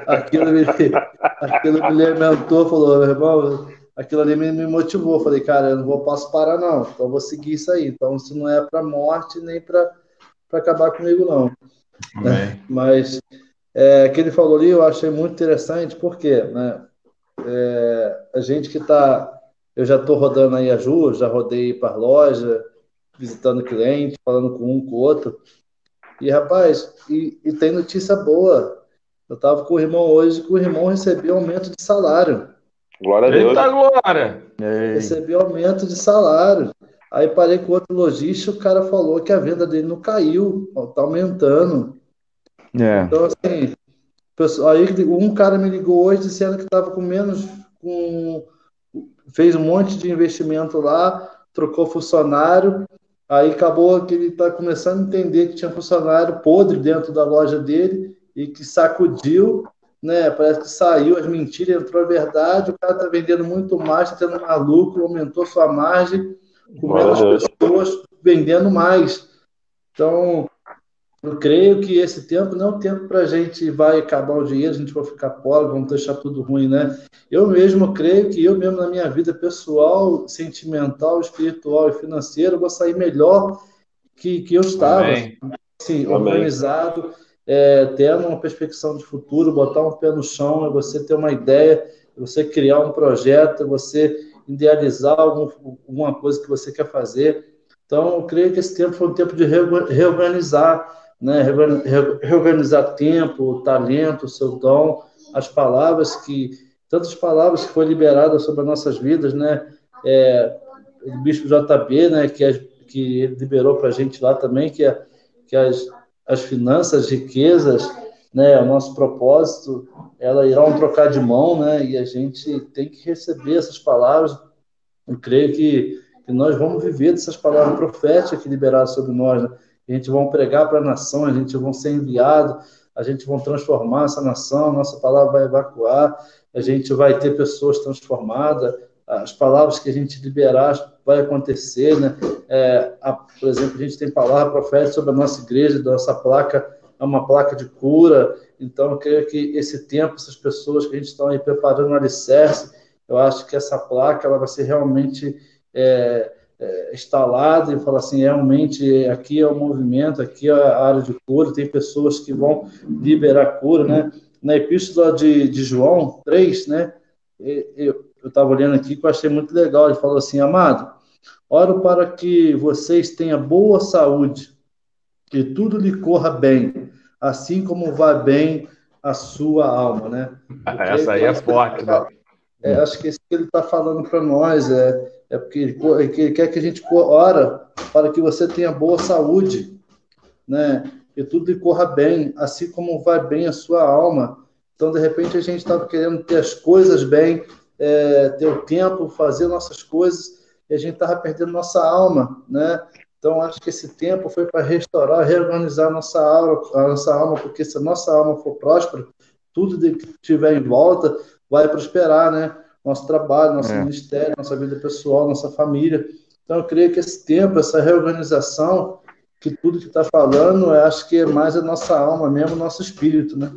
Aquilo me alimentou, falou, meu irmão, aquilo ali me motivou. Falei, cara, eu não posso parar, não. Então eu vou seguir isso aí. Então isso não é para morte nem para acabar comigo, não. Mas que ele falou ali, eu achei muito interessante, porque, né, a gente que está... Eu já estou rodando aí as ruas, já rodei para a loja, visitando cliente, falando com um, com o outro. E, rapaz, e tem notícia boa. Eu estava com o irmão hoje, que o irmão recebeu aumento de salário. Glória a Deus. Eita glória! Recebeu aumento de salário. Aí parei com outro lojista, o cara falou que a venda dele não caiu, está aumentando. Então, assim, aí um cara me ligou hoje dizendo que estava com menos, fez um monte de investimento lá, trocou funcionário, aí acabou que ele está começando a entender que tinha funcionário podre dentro da loja dele e que sacudiu, né? Parece que saiu as mentiras, entrou a verdade, o cara está vendendo muito mais, está tendo mais lucro, aumentou sua margem, com menos pessoas vendendo mais. Então, eu creio que esse tempo não é um tempo para a gente vai acabar o dinheiro, a gente vai ficar pobre, vamos deixar tudo ruim, né? Eu mesmo creio que eu mesmo na minha vida pessoal, sentimental, espiritual e financeira, vou sair melhor que eu estava, assim, organizado, tendo uma perspectiva de futuro, botar um pé no chão, é você ter uma ideia, é você criar um projeto, é você idealizar alguma coisa que você quer fazer. Então, eu creio que esse tempo foi um tempo de reorganizar, né? Reorganizar tempo, talento, seu dom, as palavras tantas palavras que foram liberadas sobre as nossas vidas, né? O Bispo JB, né? Que ele liberou para a gente lá também, que as finanças, as riquezas, né? O nosso propósito, ela irão trocar de mão, né? E a gente tem que receber essas palavras. Eu creio que nós vamos viver dessas palavras proféticas que liberaram sobre nós, né? A gente vai pregar para a nação, a gente vai ser enviado, a gente vai transformar essa nação, nossa palavra vai evacuar, a gente vai ter pessoas transformadas, as palavras que a gente liberar vai acontecer, né? Por exemplo, a gente tem palavra profética sobre a nossa igreja, da nossa placa, é uma placa de cura. Então, eu creio que esse tempo, essas pessoas que a gente está aí preparando o alicerce, eu acho que essa placa ela vai ser realmente instalada e falar assim, realmente aqui é o movimento, aqui é a área de cura, tem pessoas que vão liberar cura, né? Na epístola de João 3, né? Eu estava olhando aqui que eu achei muito legal, ele falou assim, amado, oro para que vocês tenham boa saúde, que tudo lhe corra bem, assim como vai bem a sua alma, né? Essa aí é forte, né? Acho que isso que ele está falando para nós porque ele quer que a gente ora para que você tenha boa saúde, né? Que tudo lhe corra bem, assim como vai bem a sua alma. Então, de repente, a gente estava querendo ter as coisas bem, ter o tempo, fazer nossas coisas, e a gente estava perdendo nossa alma, né? Então, acho que esse tempo foi para restaurar, reorganizar a nossa alma, porque se a nossa alma for próspera, tudo que tiver em volta vai prosperar, né? Nosso trabalho, nosso ministério, nossa vida pessoal, nossa família. Então, eu creio que esse tempo, essa reorganização, que tudo que está falando, eu acho que é mais a nossa alma mesmo, o nosso espírito, né?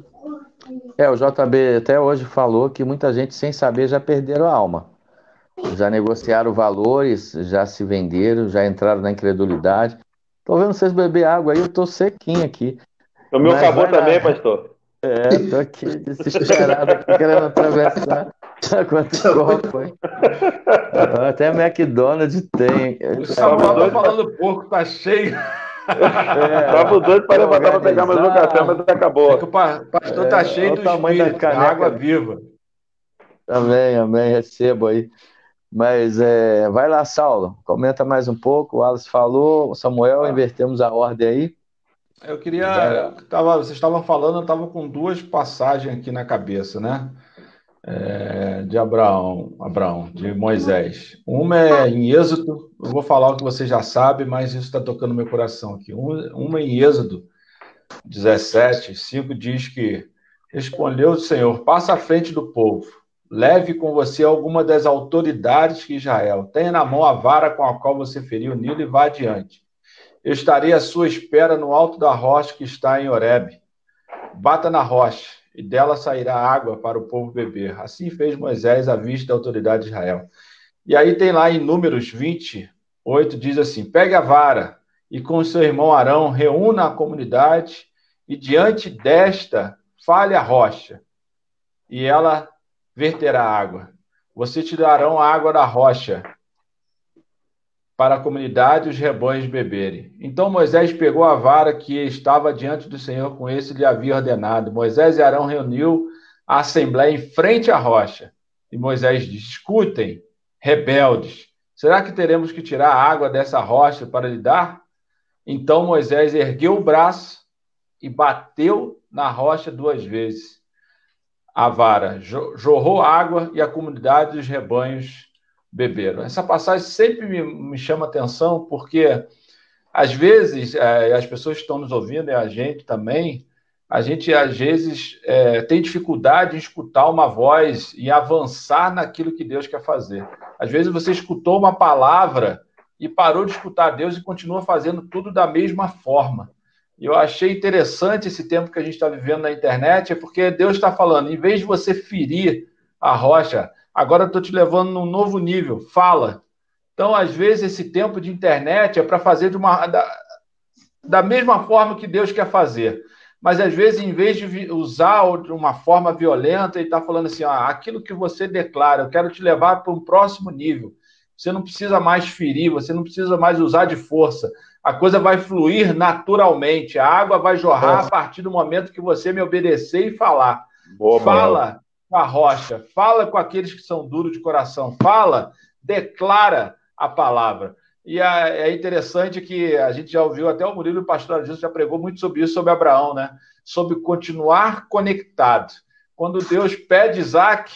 O JB até hoje falou que muita gente, sem saber, já perderam a alma. Já negociaram valores, já se venderam, já entraram na incredulidade. Tô vendo vocês beber água aí, eu tô sequinho aqui. O meu acabou também, pastor. Tô aqui desesperado, aqui, querendo atravessar. Quanto copo, hein? Até McDonald's tem. O Samuel tá falando pouco, tá cheio. Tava doido para levantar para pegar mais um café, mas acabou. É que o pastor tá cheio do espírito, da água viva. Amém, amém, recebo aí. Mas vai lá, Saulo, comenta mais um pouco. O Wallace falou, Samuel, invertemos a ordem aí. Eu queria. Vocês estavam falando, eu estava com duas passagens aqui na cabeça, né? De Abraão, de Moisés. Uma é em Êxodo, eu vou falar o que você já sabe, mas isso está tocando meu coração aqui. Uma em Êxodo 17, 5 diz que respondeu o Senhor: passa à frente do povo, leve com você alguma das autoridades de Israel, tenha na mão a vara com a qual você feriu o Nilo e vá adiante. Eu estarei à sua espera no alto da rocha que está em Horebe. Bata na rocha, e dela sairá água para o povo beber. Assim fez Moisés à vista da autoridade de Israel. E aí tem lá em Números 28, diz assim: pegue a vara e com seu irmão Arão reúna a comunidade e diante desta fale a rocha, e ela verterá água. Você tirarão a água da rocha para a comunidade e os rebanhos beberem. Então Moisés pegou a vara que estava diante do Senhor, com esse lhe havia ordenado. Moisés e Arão reuniu a assembleia em frente à rocha. E Moisés disse: escutem, rebeldes, será que teremos que tirar a água dessa rocha para lhe dar? Então Moisés ergueu o braço e bateu na rocha 2 vezes. A vara jorrou água e a comunidade e os rebanhos beberam. Essa passagem sempre me chama atenção, porque às vezes as pessoas que estão nos ouvindo, e a gente também, a gente às vezes tem dificuldade em escutar uma voz e avançar naquilo que Deus quer fazer. Às vezes você escutou uma palavra e parou de escutar Deus e continua fazendo tudo da mesma forma. E eu achei interessante esse tempo que a gente está vivendo na internet, porque Deus está falando, em vez de você ferir a rocha, agora eu estou te levando num novo nível, fala. Então, às vezes, esse tempo de internet é para fazer da mesma forma que Deus quer fazer. Mas, às vezes, em vez de usar de uma forma violenta, ele está falando assim, aquilo que você declara, eu quero te levar para um próximo nível. Você não precisa mais ferir, você não precisa mais usar de força. A coisa vai fluir naturalmente. A água vai jorrar a partir do momento que você me obedecer e falar. Fala com a rocha, fala com aqueles que são duros de coração, fala, declara a palavra. E é interessante que a gente já ouviu, até o Murilo e o pastor Adilson já pregou muito sobre isso, sobre Abraão, né? Sobre continuar conectado. Quando Deus pede Isaac,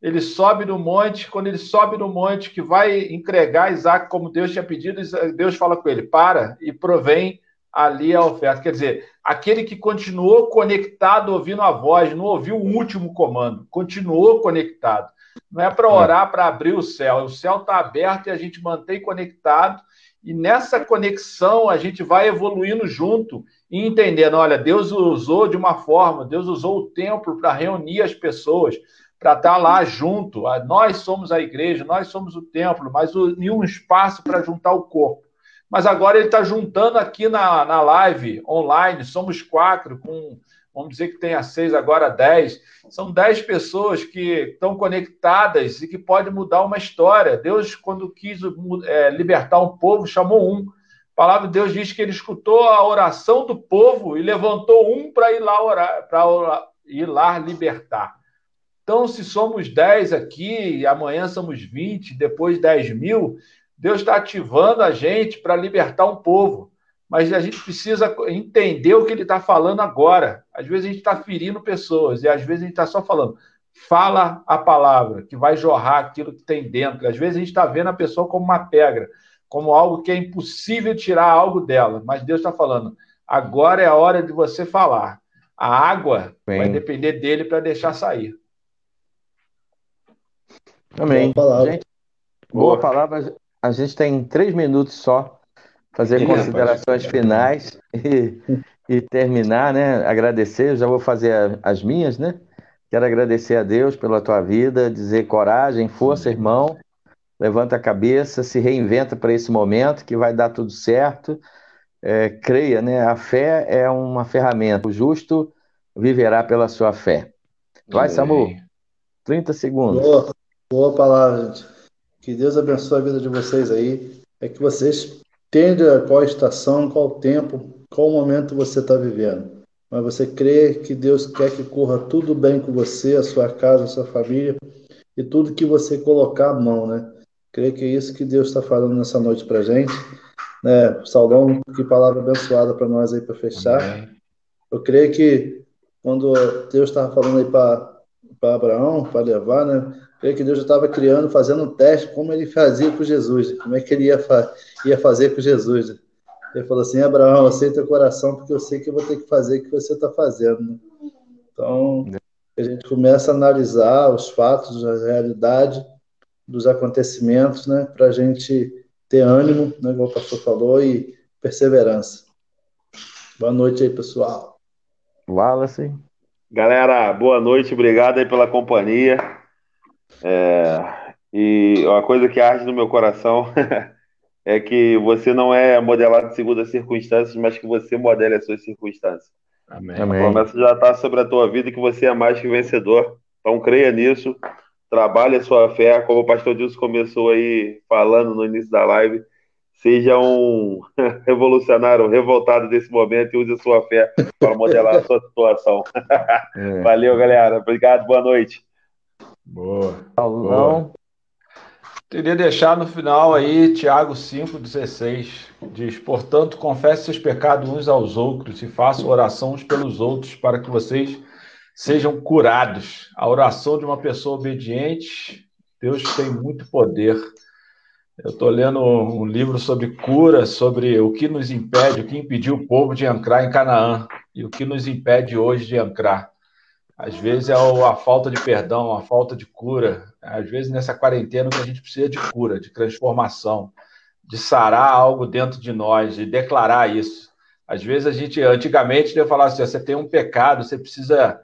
ele sobe no monte, quando ele sobe no monte que vai entregar Isaac como Deus tinha pedido, Deus fala com ele, para e provém ali a oferta. Quer dizer, aquele que continuou conectado ouvindo a voz, não ouviu o último comando, continuou conectado. Não é para orar, para abrir o céu está aberto e a gente mantém conectado, e nessa conexão a gente vai evoluindo junto e entendendo, olha, Deus usou de uma forma, Deus usou o templo para reunir as pessoas, para estar lá junto. Nós somos a igreja, nós somos o templo, mas em um espaço para juntar o corpo. Mas agora ele está juntando aqui na live online, somos 4, vamos dizer que tenha 6, agora 10. São 10 pessoas que estão conectadas e que podem mudar uma história. Deus, quando quis libertar um povo, chamou um. A palavra de Deus diz que ele escutou a oração do povo e levantou um para ir lá orar, para ir lá libertar. Então, se somos 10 aqui, e amanhã somos 20, depois 10 mil, Deus está ativando a gente para libertar um povo. Mas a gente precisa entender o que ele está falando agora. Às vezes a gente está ferindo pessoas, e às vezes a gente está só falando, fala a palavra, que vai jorrar aquilo que tem dentro. Às vezes a gente está vendo a pessoa como uma pedra, como algo que é impossível tirar algo dela. Mas Deus está falando, agora é a hora de você falar. A água vai depender dele para deixar sair. Amém. Boa palavra. A gente tem 3 minutos só. Fazer considerações finais e terminar, né? Agradecer, eu já vou fazer as minhas, né? Quero agradecer a Deus pela tua vida, dizer coragem, força, irmão. Levanta a cabeça, se reinventa para esse momento, que vai dar tudo certo. Creia, né? A fé é uma ferramenta. O justo viverá pela sua fé. Vai, Samu. 30 segundos. Boa palavra, gente. Que Deus abençoe a vida de vocês aí. É que vocês entende qual estação, qual tempo, qual momento você está vivendo. Mas você crê que Deus quer que corra tudo bem com você, a sua casa, a sua família e tudo que você colocar a mão, né? Creio que é isso que Deus está falando nessa noite para gente, né? Saulão, que palavra abençoada para nós aí para fechar. Amém. Eu creio que quando Deus estava falando aí para Abraão, para levar, né? Creio que Deus já estava criando, fazendo um teste, como ele fazia com Jesus, como é que ele ia fazer com Jesus. Né? Ele falou assim: Abraão, aceita o coração, porque eu sei que eu vou ter que fazer o que você está fazendo. Né? Então, a gente começa a analisar os fatos, a realidade dos acontecimentos, né? Para a gente ter ânimo, né? Como o pastor falou, e perseverança. Boa noite aí, pessoal. Wallace. Galera, boa noite, obrigado aí pela companhia. E uma coisa que arde no meu coração é que você não é modelado segundo as circunstâncias, mas que você modele as suas circunstâncias. Amém. A promessa já está sobre a tua vida e que você é mais que vencedor. Então creia nisso, trabalhe a sua fé, como o pastor Dilson começou aí falando no início da live. Seja um revolucionário, um revoltado desse momento e use a sua fé para modelar a sua situação. Valeu, galera. Obrigado, boa noite. Boa. Saulão. Queria deixar no final aí Tiago 5,16, diz: portanto, confesse seus pecados uns aos outros e façam oração uns pelos outros para que vocês sejam curados. A oração de uma pessoa obediente, Deus tem muito poder. Eu estou lendo um livro sobre cura, sobre o que nos impede, o que impediu o povo de entrar em Canaã e o que nos impede hoje de entrar. Às vezes é a falta de perdão, a falta de cura. Às vezes nessa quarentena que a gente precisa de cura, de transformação, de sarar algo dentro de nós, de declarar isso. Às vezes antigamente, eu falava assim: você tem um pecado, você precisa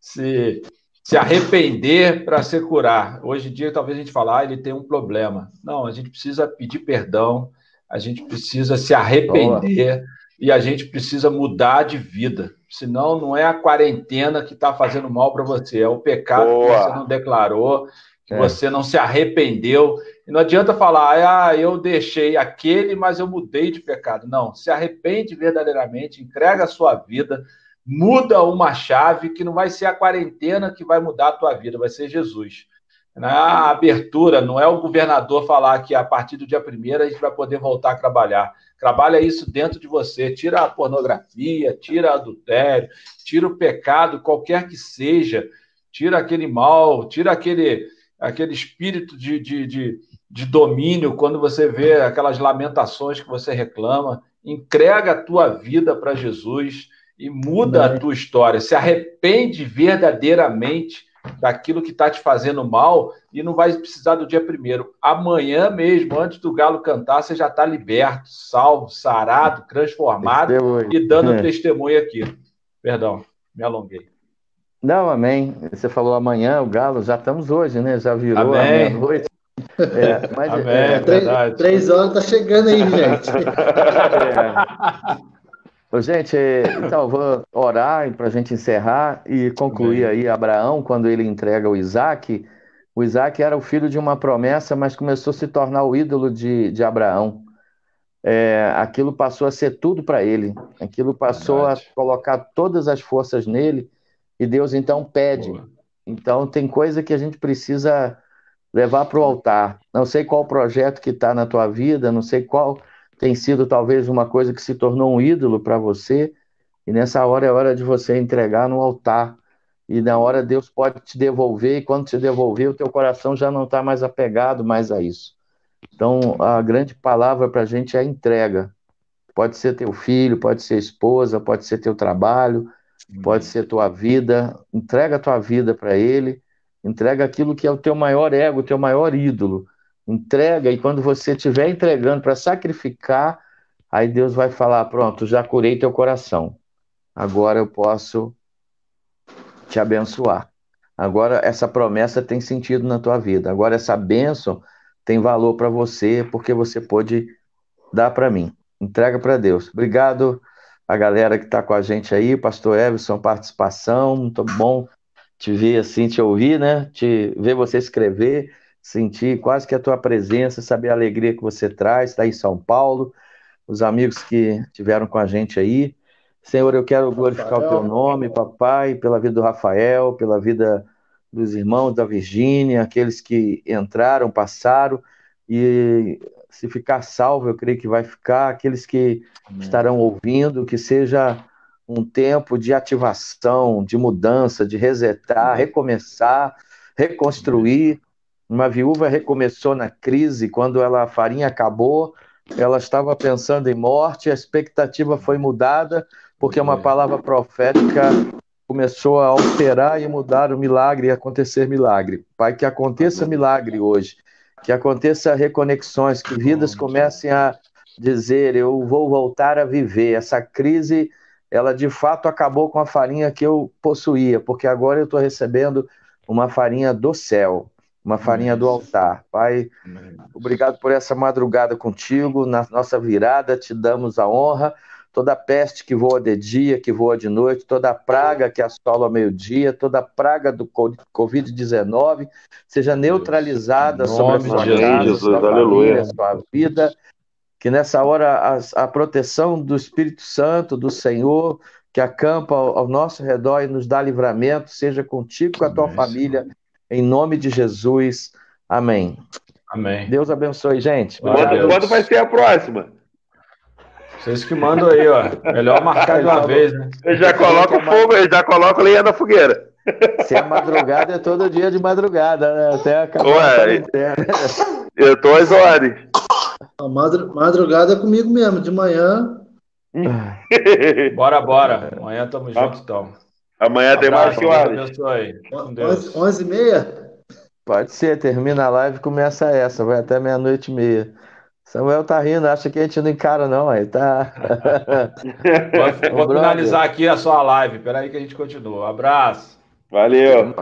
se arrepender para se curar. Hoje em dia, talvez a gente fale: ele tem um problema. Não, a gente precisa pedir perdão, a gente precisa se arrepender e a gente precisa mudar de vida. Senão, não é a quarentena que está fazendo mal para você, é o pecado que você não declarou, que você não se arrependeu. E não adianta falar: eu deixei aquele, mas eu mudei de pecado. Não, se arrepende verdadeiramente, entrega a sua vida, muda uma chave, que não vai ser a quarentena que vai mudar a tua vida, vai ser Jesus. Na abertura, não é o governador falar que a partir do dia 1º a gente vai poder voltar a trabalhar. Trabalha isso dentro de você, tira a pornografia, tira o adultério, tira o pecado, qualquer que seja, tira aquele mal, tira aquele espírito de domínio, quando você vê aquelas lamentações que você reclama, entrega a tua vida para Jesus e muda a tua história, se arrepende verdadeiramente daquilo que está te fazendo mal e não vai precisar do dia 1º. Amanhã mesmo, antes do galo cantar, você já está liberto, salvo, sarado, transformado e dando testemunho aqui. Perdão, me alonguei. Não, amém. Você falou amanhã, o galo, já estamos hoje, né? Já virou a meia-noite. Mas amém, é verdade. 3 horas está chegando aí, gente. Gente, então, vou orar para a gente encerrar e concluir aí Abraão, quando ele entrega o Isaac. O Isaac era o filho de uma promessa, mas começou a se tornar o ídolo de Abraão. Aquilo passou a ser tudo para ele. Aquilo passou a colocar todas as forças nele e Deus então pede. Então tem coisa que a gente precisa levar para o altar. Não sei qual projeto que está na tua vida, não sei qual tem sido talvez uma coisa que se tornou um ídolo para você, e nessa hora é hora de você entregar no altar, e na hora Deus pode te devolver, e quando te devolver, o teu coração já não está mais apegado mais a isso. Então, a grande palavra para a gente é a entrega. Pode ser teu filho, pode ser esposa, pode ser teu trabalho, pode ser tua vida. Entrega a tua vida para Ele, entrega aquilo que é o teu maior ego, o teu maior ídolo. Entrega, e quando você estiver entregando para sacrificar, aí Deus vai falar: pronto, já curei teu coração, agora eu posso te abençoar. Agora essa promessa tem sentido na tua vida, agora essa bênção tem valor para você, porque você pôde dar para mim. Entrega para Deus. Obrigado a galera que está com a gente aí, pastor Everson, participação, muito bom te ver assim, te ouvir, né? Te ver você escrever. sentir quase que a tua presença, saber a alegria que você traz, está em São Paulo, os amigos que estiveram com a gente aí. Senhor, eu quero glorificar o teu nome, papai, pela vida do Rafael, pela vida dos irmãos da Virgínia, aqueles que entraram, passaram, e se ficar salvo, eu creio que vai ficar, aqueles que estarão ouvindo, que seja um tempo de ativação, de mudança, de resetar, recomeçar, reconstruir. Uma viúva recomeçou na crise, quando a farinha acabou, ela estava pensando em morte, a expectativa foi mudada, porque uma palavra profética começou a alterar e mudar o milagre e acontecer milagre. Pai, que aconteça milagre hoje, que aconteça reconexões, que vidas comecem a dizer, eu vou voltar a viver. Essa crise, ela de fato acabou com a farinha que eu possuía, porque agora eu estou recebendo uma farinha do céu, uma farinha do altar. Pai, obrigado por essa madrugada contigo, na nossa virada, te damos a honra. Toda peste que voa de dia, que voa de noite, toda praga que assola ao meio-dia, toda praga do Covid-19 seja neutralizada sobre a sua casa, sua família, sua vida. Que nessa hora a proteção do Espírito Santo, do Senhor, que acampa ao nosso redor e nos dá livramento, seja contigo, com a tua família, em nome de Jesus. Amém. Amém. Deus abençoe, gente. Quando vai ser a próxima? Vocês que mandam aí, ó. Melhor marcar de uma vez, né? Eu já coloco fogo, eu já coloco lenha na fogueira. Se é madrugada, é todo dia de madrugada, né? Até acabar a quarentena. Eu tô às horas. A madrugada é comigo mesmo, de manhã. Bora. Amanhã tamo junto, então. Amanhã tem mais que horas. 11h30? Pode ser, termina a live e começa essa, vai até 00:30. Samuel tá rindo, acha que a gente não encara, não, aí tá. Vou finalizar aqui a sua live, peraí que a gente continua. Abraço. Valeu.